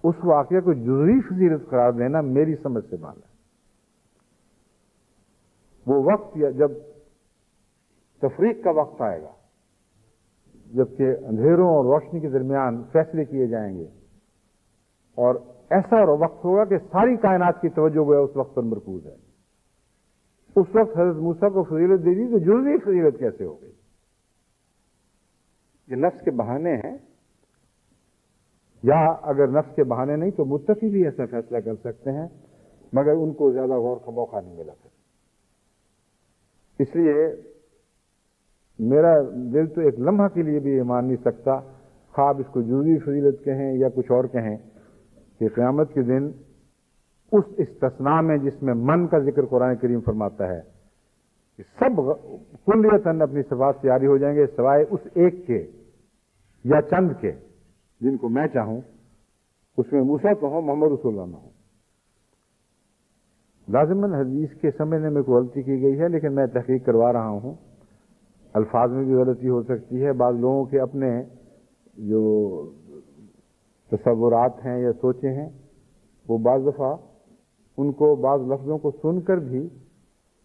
اس واقعہ کو جزوی فضیلت قرار دینا میری سمجھ سے باہر ہے۔ وہ وقت جب تفریق کا وقت آئے گا، جبکہ اندھیروں اور روشنی کے درمیان فیصلے کیے جائیں گے، اور ایسا وقت ہوگا کہ ساری کائنات کی توجہ گویا اس وقت پر مرکوز ہے، اس وقت حضرت موسیٰ کو فضیلت دے دی تو جزوی فضیلت کیسے ہو گئی؟ یہ نفس کے بہانے ہیں، یا اگر نفس کے بہانے نہیں تو متقی بھی ایسا فیصلہ کر سکتے ہیں، مگر ان کو زیادہ غور کا موقع نہیں ملا پھر۔ اس لیے میرا دل تو ایک لمحہ کے لیے بھی یہ مان نہیں سکتا، خواب اس کو جزوی فضیلت کہیں یا کچھ اور کہیں، کہ قیامت کے دن اس استثناء میں جس میں من کا ذکر قرآن کریم فرماتا ہے کہ سب کلیتاً اپنی صفات سے عاری ہو جائیں گے سوائے اس ایک کے یا چند کے جن کو میں چاہوں، اس میں موسیٰ تو ہوں، محمد رسول اللہ نہ ہوں۔ لازماً حدیث کے سمجھنے میں کوئی غلطی کی گئی ہے، لیکن میں تحقیق کروا رہا ہوں، الفاظ میں بھی غلطی ہو سکتی ہے، بعض لوگوں کے اپنے جو تصورات ہیں یا سوچیں ہیں وہ بعض دفعہ ان کو بعض لفظوں کو سن کر بھی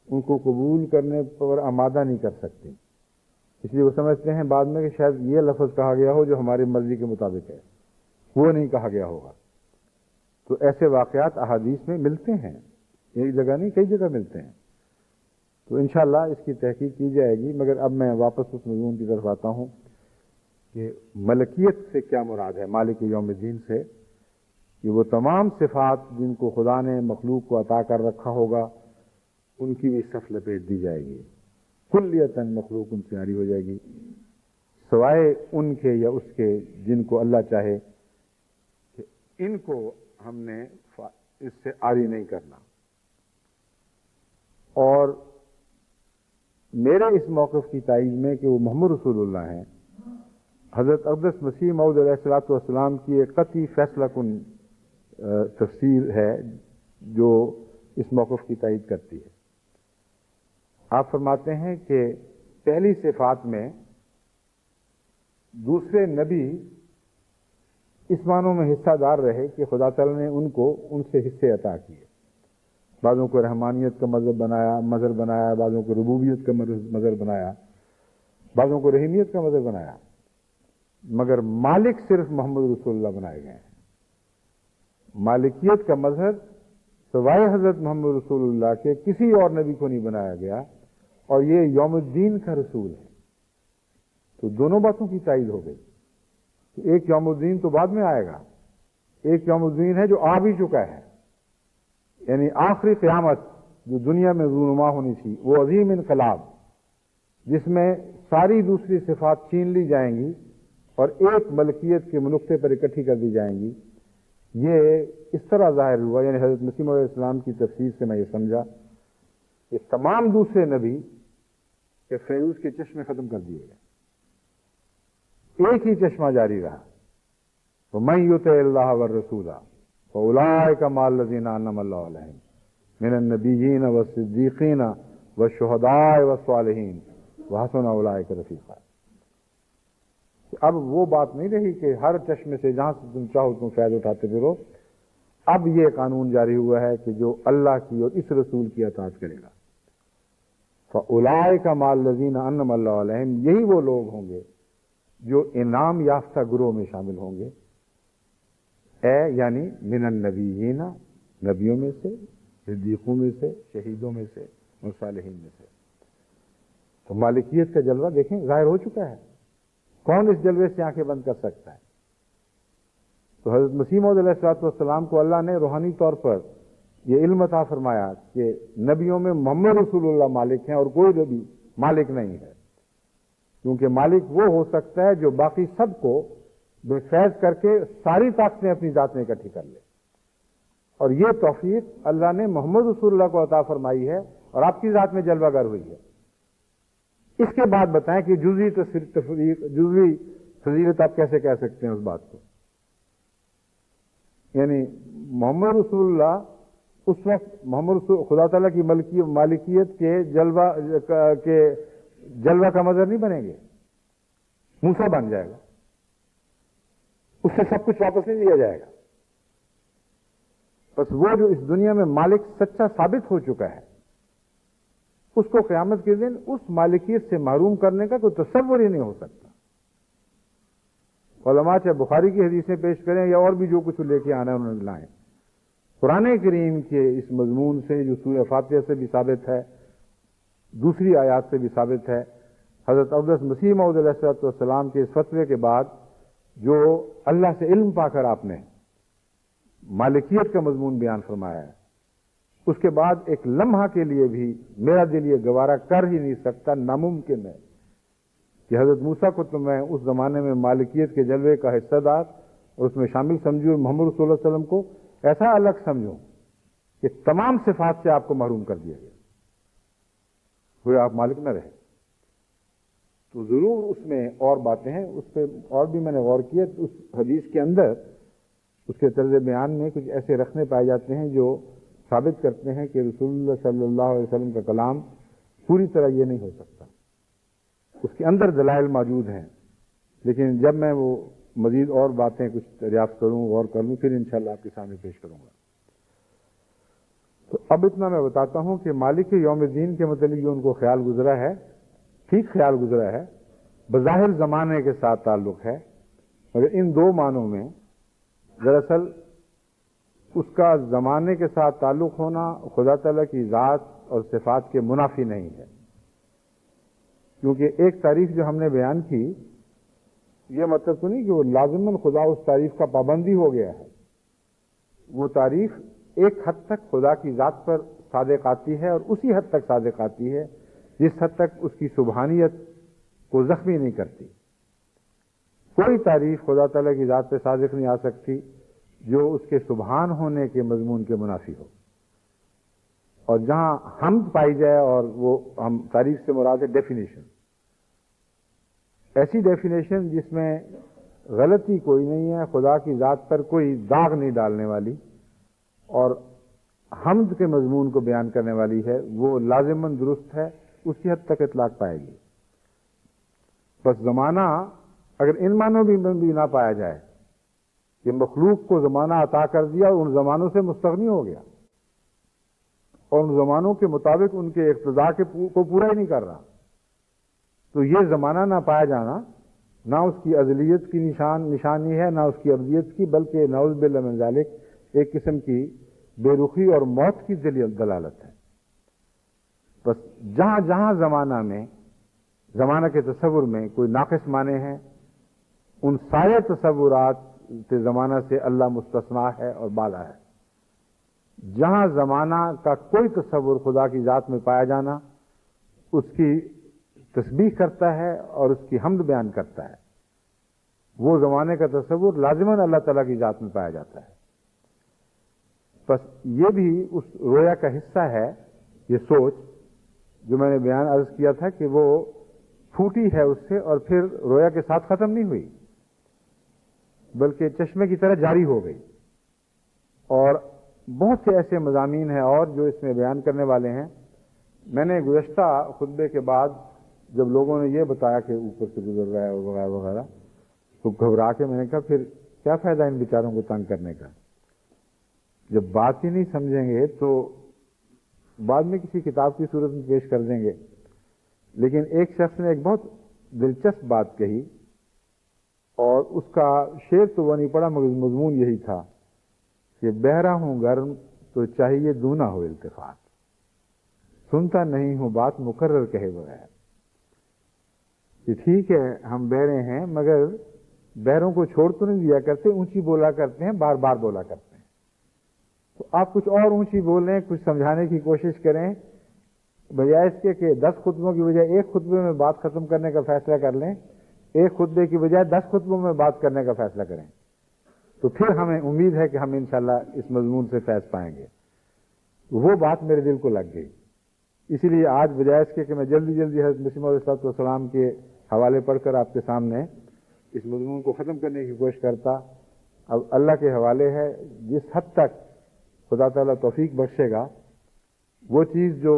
ان کو قبول کرنے پر آمادہ نہیں کر سکتے، اس لیے وہ سمجھتے ہیں بعد میں کہ شاید یہ لفظ کہا گیا ہو جو ہماری مرضی کے مطابق ہے، وہ نہیں کہا گیا ہوگا۔ تو ایسے واقعات احادیث میں ملتے ہیں، ایک جگہ نہیں کئی جگہ ملتے ہیں، تو انشاءاللہ اس کی تحقیق کی جائے گی۔ مگر اب میں واپس اس مضمون کی طرف آتا ہوں کہ ملکیت سے کیا مراد ہے، مالک یوم الدین سے، کہ وہ تمام صفات جن کو خدا نے مخلوق کو عطا کر رکھا ہوگا ان کی بھی صف لپیٹ دی جائے گی، کلیتاً مخلوق ان سے عاری ہو جائے گی، سوائے ان کے یا اس کے جن کو اللہ چاہے کہ ان کو ہم نے اس سے عاری نہیں کرنا۔ اور میرے اس موقف کی تائید میں کہ وہ محمد رسول اللہ ہیں، حضرت اقدس مسیح موعود علیہ الصلوۃ والسلام کی ایک قطعی فیصلہ کن تفسیر ہے جو اس موقف کی تائید کرتی ہے۔ آپ فرماتے ہیں کہ پہلی صفات میں دوسرے نبی اس معنوں میں حصہ دار رہے کہ خدا تعالیٰ نے ان کو ان سے حصے عطا کیے، بعضوں کو رحمانیت کا مظہر بنایا، بعضوں کو ربوبیت کا مظہر بنایا، بعضوں کو رحیمیت کا مظہر بنایا، مگر مالک صرف محمد رسول اللہ بنائے گئے ہیں۔ مالکیت کا مظہر سوائے حضرت محمد رسول اللہ کے کسی اور نبی کو نہیں بنایا گیا، اور یہ یوم الدین کا رسول ہے۔ تو دونوں باتوں کی تائید ہو گئی کہ ایک یوم الدین تو بعد میں آئے گا، ایک یوم الدین ہے جو آ بھی چکا ہے، یعنی آخری قیامت جو دنیا میں رونما ہونی تھی، وہ عظیم انقلاب جس میں ساری دوسری صفات چھین لی جائیں گی اور ایک ملکیت کے نقطے پر اکٹھی کر دی جائیں گی۔ یہ اس طرح ظاہر ہوا، یعنی حضرت مسیح علیہ السلام کی تفسیر سے میں یہ سمجھا کہ تمام دوسرے نبی کے فیروز کے چشمے ختم کر دیے گئے، ایک ہی چشمہ جاری رہا، وَمَن يُطِعِ اللَّهَ وَالرَّسُولَ فَأُولَٰئِكَ مَعَ الَّذِينَ أَنْعَمَ اللَّهُ عَلَيْهِم مِّنَ النَّبِيِّينَ وَالصِّدِّيقِينَ وَالشُّهَدَاءِ وَالصَّالِحِينَ وَحَسُنَ أُولَٰئِكَ رَفِيقًا۔ اب وہ بات نہیں رہی کہ ہر چشمے سے جہاں سے تم چاہو تم فیض اٹھاتے پھرو، اب یہ قانون جاری ہوا ہے کہ جو اللہ کی اور اس رسول کی اطاعت کرے گا، فَأُولَٰئِكَ مَعَ الَّذِينَ أَنْعَمَ اللَّهُ عَلَيْهِمْ، یہی وہ لوگ ہوں گے جو انعام یافتہ گروہ میں شامل ہوں گے، یعنی من النبیین، نبیوں میں سے، صدیقوں میں سے، شہیدوں میں سے اور صالحین میں سے۔ تو مالکیت کا جلوہ دیکھیں ظاہر ہو چکا ہے، کون اس جلوے سے آنکھیں بند کر سکتا ہے؟ تو حضرت مسیح موعود علیہ الصلوۃ والسلام کو اللہ نے روحانی طور پر یہ علم عطا فرمایا کہ نبیوں میں محمد رسول اللہ مالک ہیں اور کوئی نبی مالک نہیں ہے، کیونکہ مالک وہ ہو سکتا ہے جو باقی سب کو بے فیض کر کے ساری طاقتیں اپنی ذات میں اکٹھی کر لے، اور یہ توفیق اللہ نے محمد رسول اللہ کو عطا فرمائی ہے اور آپ کی ذات میں جلوہ گر ہوئی ہے. اس کے بعد بتائیں کہ جزوی جزوی فضیلت آپ کیسے کہہ سکتے ہیں اس بات کو؟ یعنی محمد رسول اللہ اس وقت محمد رسول خدا تعالیٰ کی مالکیت کے جلوہ کا مظہر نہیں بنیں گے. موسیٰ بن جائے گا, اس سے سب کچھ واپس نہیں لیا جائے گا. بس وہ جو اس دنیا میں مالک سچا ثابت ہو چکا ہے, اس کو قیامت کے دن اس مالکیت سے محروم کرنے کا کوئی تصور ہی نہیں ہو سکتا. علماء چاہے بخاری کی حدیثیں پیش کریں یا اور بھی جو کچھ لے کے آنا انہوں نے لائیں, قرآن کریم کے اس مضمون سے جو سورہ فاتحہ سے بھی ثابت ہے, دوسری آیات سے بھی ثابت ہے, حضرت اقدس مسیح موعود علیہ السلام کے اس فتوے کے بعد جو اللہ سے علم پا کر آپ نے مالکیت کا مضمون بیان فرمایا ہے, اس کے بعد ایک لمحہ کے لیے بھی میرا دل یہ گوارا کر ہی نہیں سکتا, ناممکن ہے کہ حضرت موسیٰ کو تو میں اس زمانے میں مالکیت کے جلوے کا حصہ دار اور اس میں شامل سمجھوں, محمد رسول اللہ علیہ وسلم کو ایسا الگ سمجھوں کہ تمام صفات سے آپ کو محروم کر دیا گیا, ہوئے آپ مالک نہ رہے. تو ضرور اس میں اور باتیں ہیں, اس پہ اور بھی میں نے غور کیا. اس حدیث کے اندر اس کے طرز بیان میں کچھ ایسے رکھنے پائے جاتے ہیں جو ثابت کرتے ہیں کہ رسول اللہ صلی اللہ علیہ وسلم کا کلام پوری طرح یہ نہیں ہو سکتا. اس کے اندر دلائل موجود ہیں, لیکن جب میں وہ مزید اور باتیں کچھ دریافت کروں, غور کر لوں, پھر انشاءاللہ آپ کے سامنے پیش کروں گا. تو اب اتنا میں بتاتا ہوں کہ مالک یوم الدین کے متعلق جو ان کو خیال گزرا ہے, ٹھیک خیال گزرا ہے, بظاہر زمانے کے ساتھ تعلق ہے, مگر ان دو معنوں میں دراصل اس کا زمانے کے ساتھ تعلق ہونا خدا تعالیٰ کی ذات اور صفات کے منافی نہیں ہے. کیونکہ ایک تعریف جو ہم نے بیان کی, یہ مطلب تو نہیں کہ وہ لازماً خدا اس تعریف کا پابندی ہو گیا ہے. وہ تعریف ایک حد تک خدا کی ذات پر صادق آتی ہے, اور اسی حد تک صادق آتی ہے جس حد تک اس کی سبحانیت کو زخمی نہیں کرتی. کوئی تعریف خدا تعالیٰ کی ذات پہ صادق نہیں آ سکتی جو اس کے سبحان ہونے کے مضمون کے منافی ہو. اور جہاں حمد پائی جائے, اور وہ ہم تعریف سے مراد ہے ڈیفینیشن, ایسی ڈیفینیشن جس میں غلطی کوئی نہیں ہے, خدا کی ذات پر کوئی داغ نہیں ڈالنے والی, اور حمد کے مضمون کو بیان کرنے والی ہے, وہ لازماً درست ہے, اسی حد تک اطلاق پائے گی. بس زمانہ اگر ان معنوں بھی نہ پایا جائے کہ مخلوق کو زمانہ عطا کر دیا اور ان زمانوں سے مستغنی ہو گیا, اور ان زمانوں کے مطابق ان کے اقتضاء کو پورا ہی نہیں کر رہا, تو یہ زمانہ نہ پایا جانا نہ اس کی ازلیت کی نشانی ہے, نہ اس کی ابدیت کی, بلکہ نعوذ باللہ من ذالک ایک قسم کی بے رخی اور موت کی دلالت ہے. بس جہاں جہاں زمانہ کے تصور میں کوئی ناقص معنی ہیں, ان سارے تصورات سے زمانہ سے اللہ مستثنا ہے اور بالا ہے. جہاں زمانہ کا کوئی تصور خدا کی ذات میں پایا جانا اس کی تسبیح کرتا ہے اور اس کی حمد بیان کرتا ہے, وہ زمانے کا تصور لازماً اللہ تعالیٰ کی ذات میں پایا جاتا ہے. بس یہ بھی اس رویا کا حصہ ہے, یہ سوچ جو میں نے بیان عرض کیا تھا کہ وہ پھوٹی ہے اس سے, اور پھر رویا کے ساتھ ختم نہیں ہوئی, بلکہ چشمے کی طرح جاری ہو گئی. اور بہت سے ایسے مضامین ہیں اور جو اس میں بیان کرنے والے ہیں. میں نے گزشتہ خطبے کے بعد جب لوگوں نے یہ بتایا کہ اوپر سے گزر رہا ہے اور وغیرہ وغیرہ, تو گھبرا کے میں نے کہا پھر کیا فائدہ ان بیچاروں کو تنگ کرنے کا, جب بات ہی نہیں سمجھیں گے تو بعد میں کسی کتاب کی صورت میں پیش کر دیں گے. لیکن ایک شخص نے ایک بہت دلچسپ بات کہی, اور اس کا شعر تو وہ نہیں پڑا مگر مضمون یہی تھا کہ بہرا ہوں گرم تو چاہیے دونا ہو التفات, سنتا نہیں ہوں بات مقرر کہے بغیر. کہ ٹھیک ہے ہم بہرے ہیں, مگر بہروں کو چھوڑ تو نہیں دیا کرتے, اونچی بولا کرتے ہیں, بار بار بولا کرتے ہیں. تو آپ کچھ اور اونچی بولیں, کچھ سمجھانے کی کوشش کریں, بجائے اس کے کہ 10 خطبوں کی بجائے ایک خطبے میں بات ختم کرنے کا فیصلہ کر لیں, ایک خطبے کی بجائے 10 خطبوں میں بات کرنے کا فیصلہ کریں. تو پھر ہمیں امید ہے کہ ہم انشاءاللہ اس مضمون سے فیض پائیں گے. وہ بات میرے دل کو لگ گئی. اسی لیے آج بجائے اس کے کہ میں جلدی جلدی حضرت مسیح موعود علیہ السلام کے حوالے پڑھ کر آپ کے سامنے اس مضمون کو ختم کرنے کی کوشش کرتا، اب اللہ کے حوالے ہے. جس حد تک خدا تعالیٰ توفیق بخشے گا، وہ چیز جو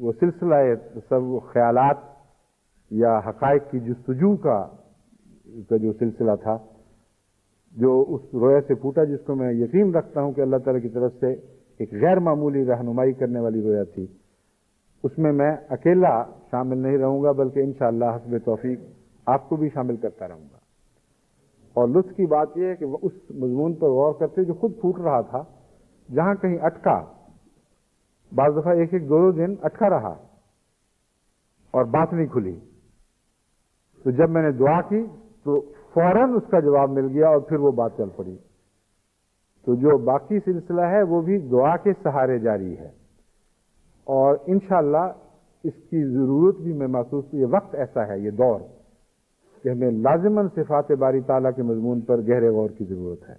وہ سلسلہ سب خیالات یا حقائق کی جستجو کا جو سلسلہ تھا، جو اس رویا سے پھوٹا، جس کو میں یقین رکھتا ہوں کہ اللہ تعالیٰ کی طرف سے ایک غیر معمولی رہنمائی کرنے والی رویا تھی، اس میں اکیلا شامل نہیں رہوں گا، بلکہ انشاءاللہ حسب توفیق آپ کو بھی شامل کرتا رہوں گا. اور لطف کی بات یہ ہے کہ وہ اس مضمون پر غور کرتے جو خود پھوٹ رہا تھا، جہاں کہیں اٹکا، بعض دفعہ ایک ایک دو دن اٹکا رہا اور بات نہیں کھلی، تو جب میں نے دعا کی تو فوراً اس کا جواب مل گیا اور پھر وہ بات چل پڑی. تو جو باقی سلسلہ ہے وہ بھی دعا کے سہارے جاری ہے، اور انشاءاللہ اس کی ضرورت بھی میں محسوس کی. یہ وقت ایسا ہے، یہ دور، کہ ہمیں لازماً صفات باری تعالیٰ کے مضمون پر گہرے غور کی ضرورت ہے.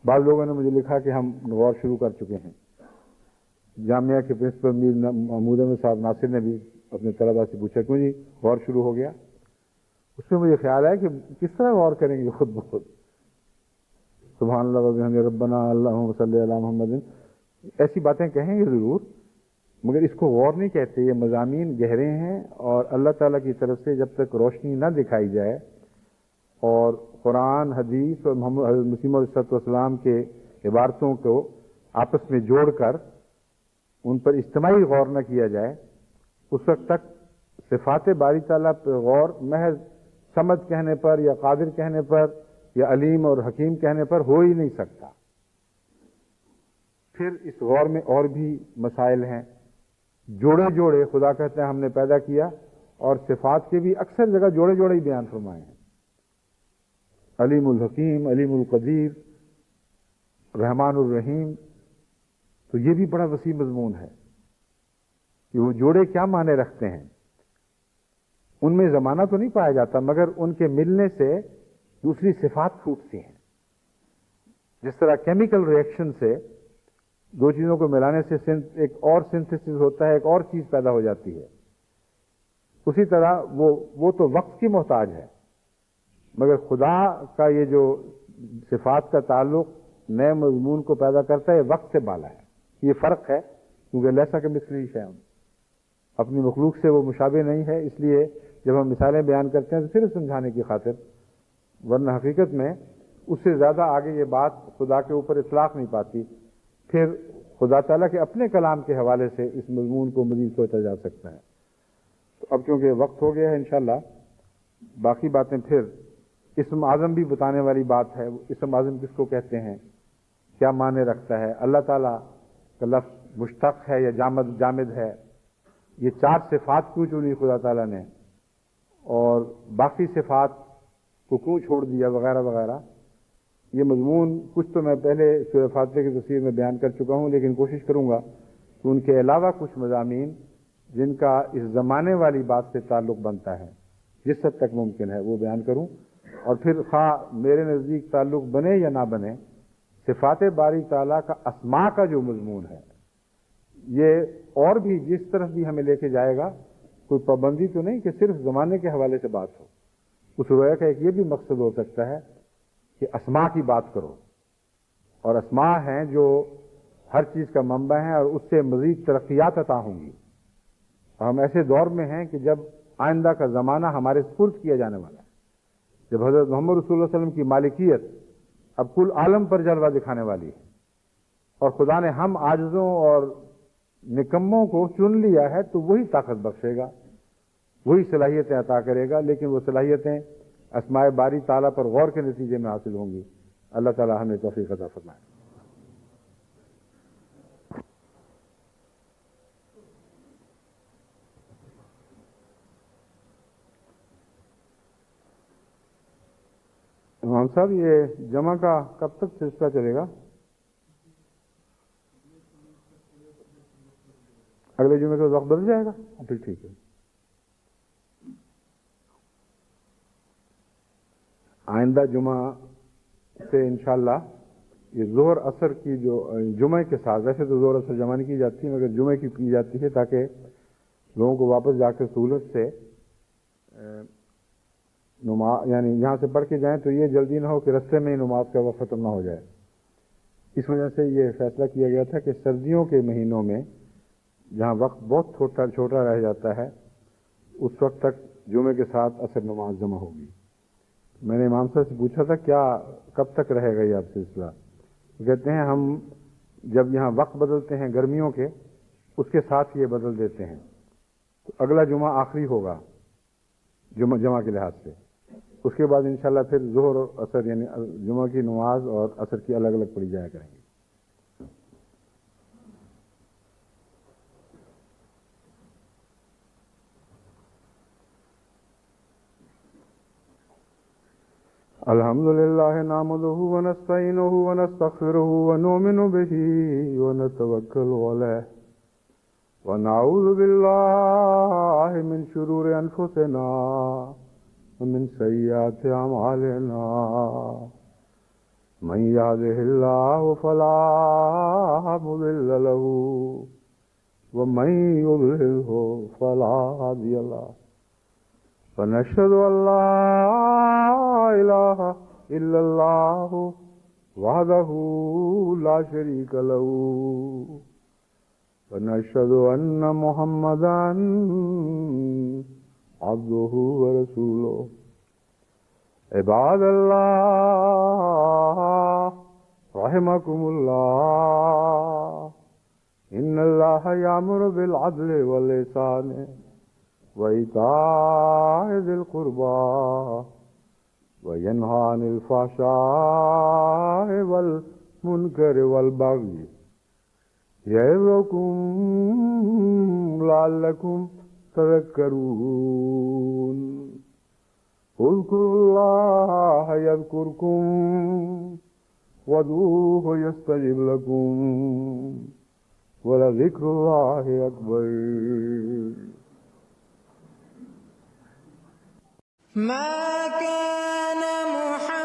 بعض لوگوں نے مجھے لکھا کہ ہم غور شروع کر چکے ہیں. جامعہ کے پرنسپل میر محمود احمد صاحب ناصر نے بھی اپنے طلباء سے پوچھا کیوں جی غور شروع ہو گیا. اس میں مجھے خیال ہے کہ کس طرح غور کریں گے خود بخود. سبحان اللہ وبحمدہ ربنا اللہم صلی علی محمد، ایسی باتیں کہیں گے ضرور، مگر اس کو غور نہیں کہتے. یہ مضامین گہرے ہیں، اور اللہ تعالیٰ کی طرف سے جب تک روشنی نہ دکھائی جائے اور قرآن، حدیث اور محمد حضرت مسیح موعود علیہ السلام کے عبارتوں کو آپس میں جوڑ کر ان پر اجتماعی غور نہ کیا جائے، اس وقت تک صفات باری تعالیٰ پر غور محض سمجھ کہنے پر یا قادر کہنے پر یا علیم اور حکیم کہنے پر ہو ہی نہیں سکتا. پھر اس غور میں اور بھی مسائل ہیں. جوڑے جوڑے خدا کہتے ہیں ہم نے پیدا کیا، اور صفات کے بھی اکثر جگہ جوڑے جوڑے ہی بیان فرمائے ہیں. علیم الحکیم، علیم القدیر، رحمان الرحیم. تو یہ بھی بڑا وسیع مضمون ہے کہ وہ جوڑے کیا معنی رکھتے ہیں. ان میں زمانہ تو نہیں پایا جاتا، مگر ان کے ملنے سے دوسری صفات پھوٹتی ہیں. جس طرح کیمیکل ریئیکشن سے دو چیزوں کو ملانے سے ایک اور سنتھسس ہوتا ہے، ایک اور چیز پیدا ہو جاتی ہے، اسی طرح وہ تو وقت کی محتاج ہے، مگر خدا کا یہ جو صفات کا تعلق نئے مضمون کو پیدا کرتا ہے وقت سے بالا ہے. یہ فرق ہے، کیونکہ لیسا کے مثلی شیء اپنی مخلوق سے وہ مشابہ نہیں ہے. اس لیے جب ہم مثالیں بیان کرتے ہیں تو صرف سمجھانے کی خاطر، ورنہ حقیقت میں اس سے زیادہ آگے یہ بات خدا کے اوپر اطلاق نہیں پاتی. پھر خدا تعالیٰ کے اپنے کلام کے حوالے سے اس مضمون کو مزید سوچا جا سکتا ہے. تو اب چونکہ وقت ہو گیا ہے، انشاءاللہ باقی باتیں پھر اسم اعظم بھی بتانے والی بات ہے. اسم اعظم کس کو کہتے ہیں، کیا معنی رکھتا ہے، اللہ تعالیٰ کا لفظ مشتق ہے یا جامد ہے، یہ چار صفات کیوں چنی خدا تعالیٰ نے، اور باقی صفات کو کیوں چھوڑ دیا، وغیرہ وغیرہ. یہ مضمون کچھ تو میں پہلے سورہ فاتحہ کی تفسیر میں بیان کر چکا ہوں، لیکن کوشش کروں گا کہ ان کے علاوہ کچھ مضامین جن کا اس زمانے والی بات سے تعلق بنتا ہے، جس حد تک ممکن ہے وہ بیان کروں. اور پھر خواہ میرے نزدیک تعلق بنے یا نہ بنے، صفات باری تعالیٰ کا اسماء کا جو مضمون ہے، یہ اور بھی جس طرف بھی ہمیں لے کے جائے گا، کوئی پابندی تو نہیں کہ صرف زمانے کے حوالے سے بات ہو. اس رویا کا ایک یہ بھی مقصد ہو سکتا ہے کہ اسماء کی بات کرو، اور اسماء ہیں جو ہر چیز کا منبع ہیں اور اس سے مزید ترقیات عطا ہوں گی. اور ہم ایسے دور میں ہیں کہ جب آئندہ کا زمانہ ہمارے سپرد کیا جانے والا ہے، جب حضرت محمد رسول اللہ علیہ وسلم کی مالکیت اب کل عالم پر جلوہ دکھانے والی ہے، اور خدا نے ہم عاجزوں اور نکموں کو چن لیا ہے، تو وہی طاقت بخشے گا، وہی صلاحیتیں عطا کرے گا. لیکن وہ صلاحیتیں اسماء باری تعالیٰ پر غور کے نتیجے میں حاصل ہوں گی. اللہ تعالیٰ ہمیں توفیق عطا فرمائے. امام صاحب، یہ جمع کا کب تک سلسلہ چلے گا؟ اگلے جمعے کا وقت بدل جائے گا؟ پھر ٹھیک ہے. آئندہ جمعہ سے انشاءاللہ یہ ظہر اثر کی جو جمعہ کے ساتھ، ویسے تو ظہر اثر جمع نہیں کی جاتی مگر جمعہ کی جاتی ہے تاکہ لوگوں کو واپس جا کے سہولت سے نماز، یعنی یہاں سے پڑھ کے جائیں تو یہ جلدی نہ ہو کہ رستے میں ہی نماز کا وقت ختم نہ ہو جائے. اس وجہ سے یہ فیصلہ کیا گیا تھا کہ سردیوں کے مہینوں میں جہاں وقت بہت چھوٹا رہ جاتا ہے اس وقت تک جمعے کے ساتھ عصر نماز جمع ہوگی. میں نے امام صاحب سے پوچھا تھا کیا کب تک رہے گا یہ اب سلسلہ؟ کہتے ہیں ہم جب یہاں وقت بدلتے ہیں گرمیوں کے اس کے ساتھ یہ بدل دیتے ہیں، تو اگلا جمعہ آخری ہوگا جمعہ کے لحاظ سے، اس کے بعد انشاءاللہ پھر ظہر اور عصر یعنی جمعہ کی نماز اور عصر کی الگ الگ پڑھی جایا کریں گے. الحمدللہ نحمدہ ونستعینہ ونستغفرہ ونؤمن بہ ونتوکل علیہ ونعوذ باللہ من شرور انفسنا ومن سیئات اعمالنا من یہدہ اللہ فلا مضل لہ ومن یضللہ فلا ہادی لہ ونشهد ان لا اله الا الله وحده لا شريك له ونشهد ان محمدا عبده ورسوله. عباد الله رحمكم الله ان الله يأمر بالعدل والإحسان وإيتاء ذي القربى وينهى عن الفحشاء والمنكر والبغي يعظكم لعلكم تذكرون. اذكروا الله يذكركم وادعوه يستجب لكم ولذكر الله أكبر. ما كان محمد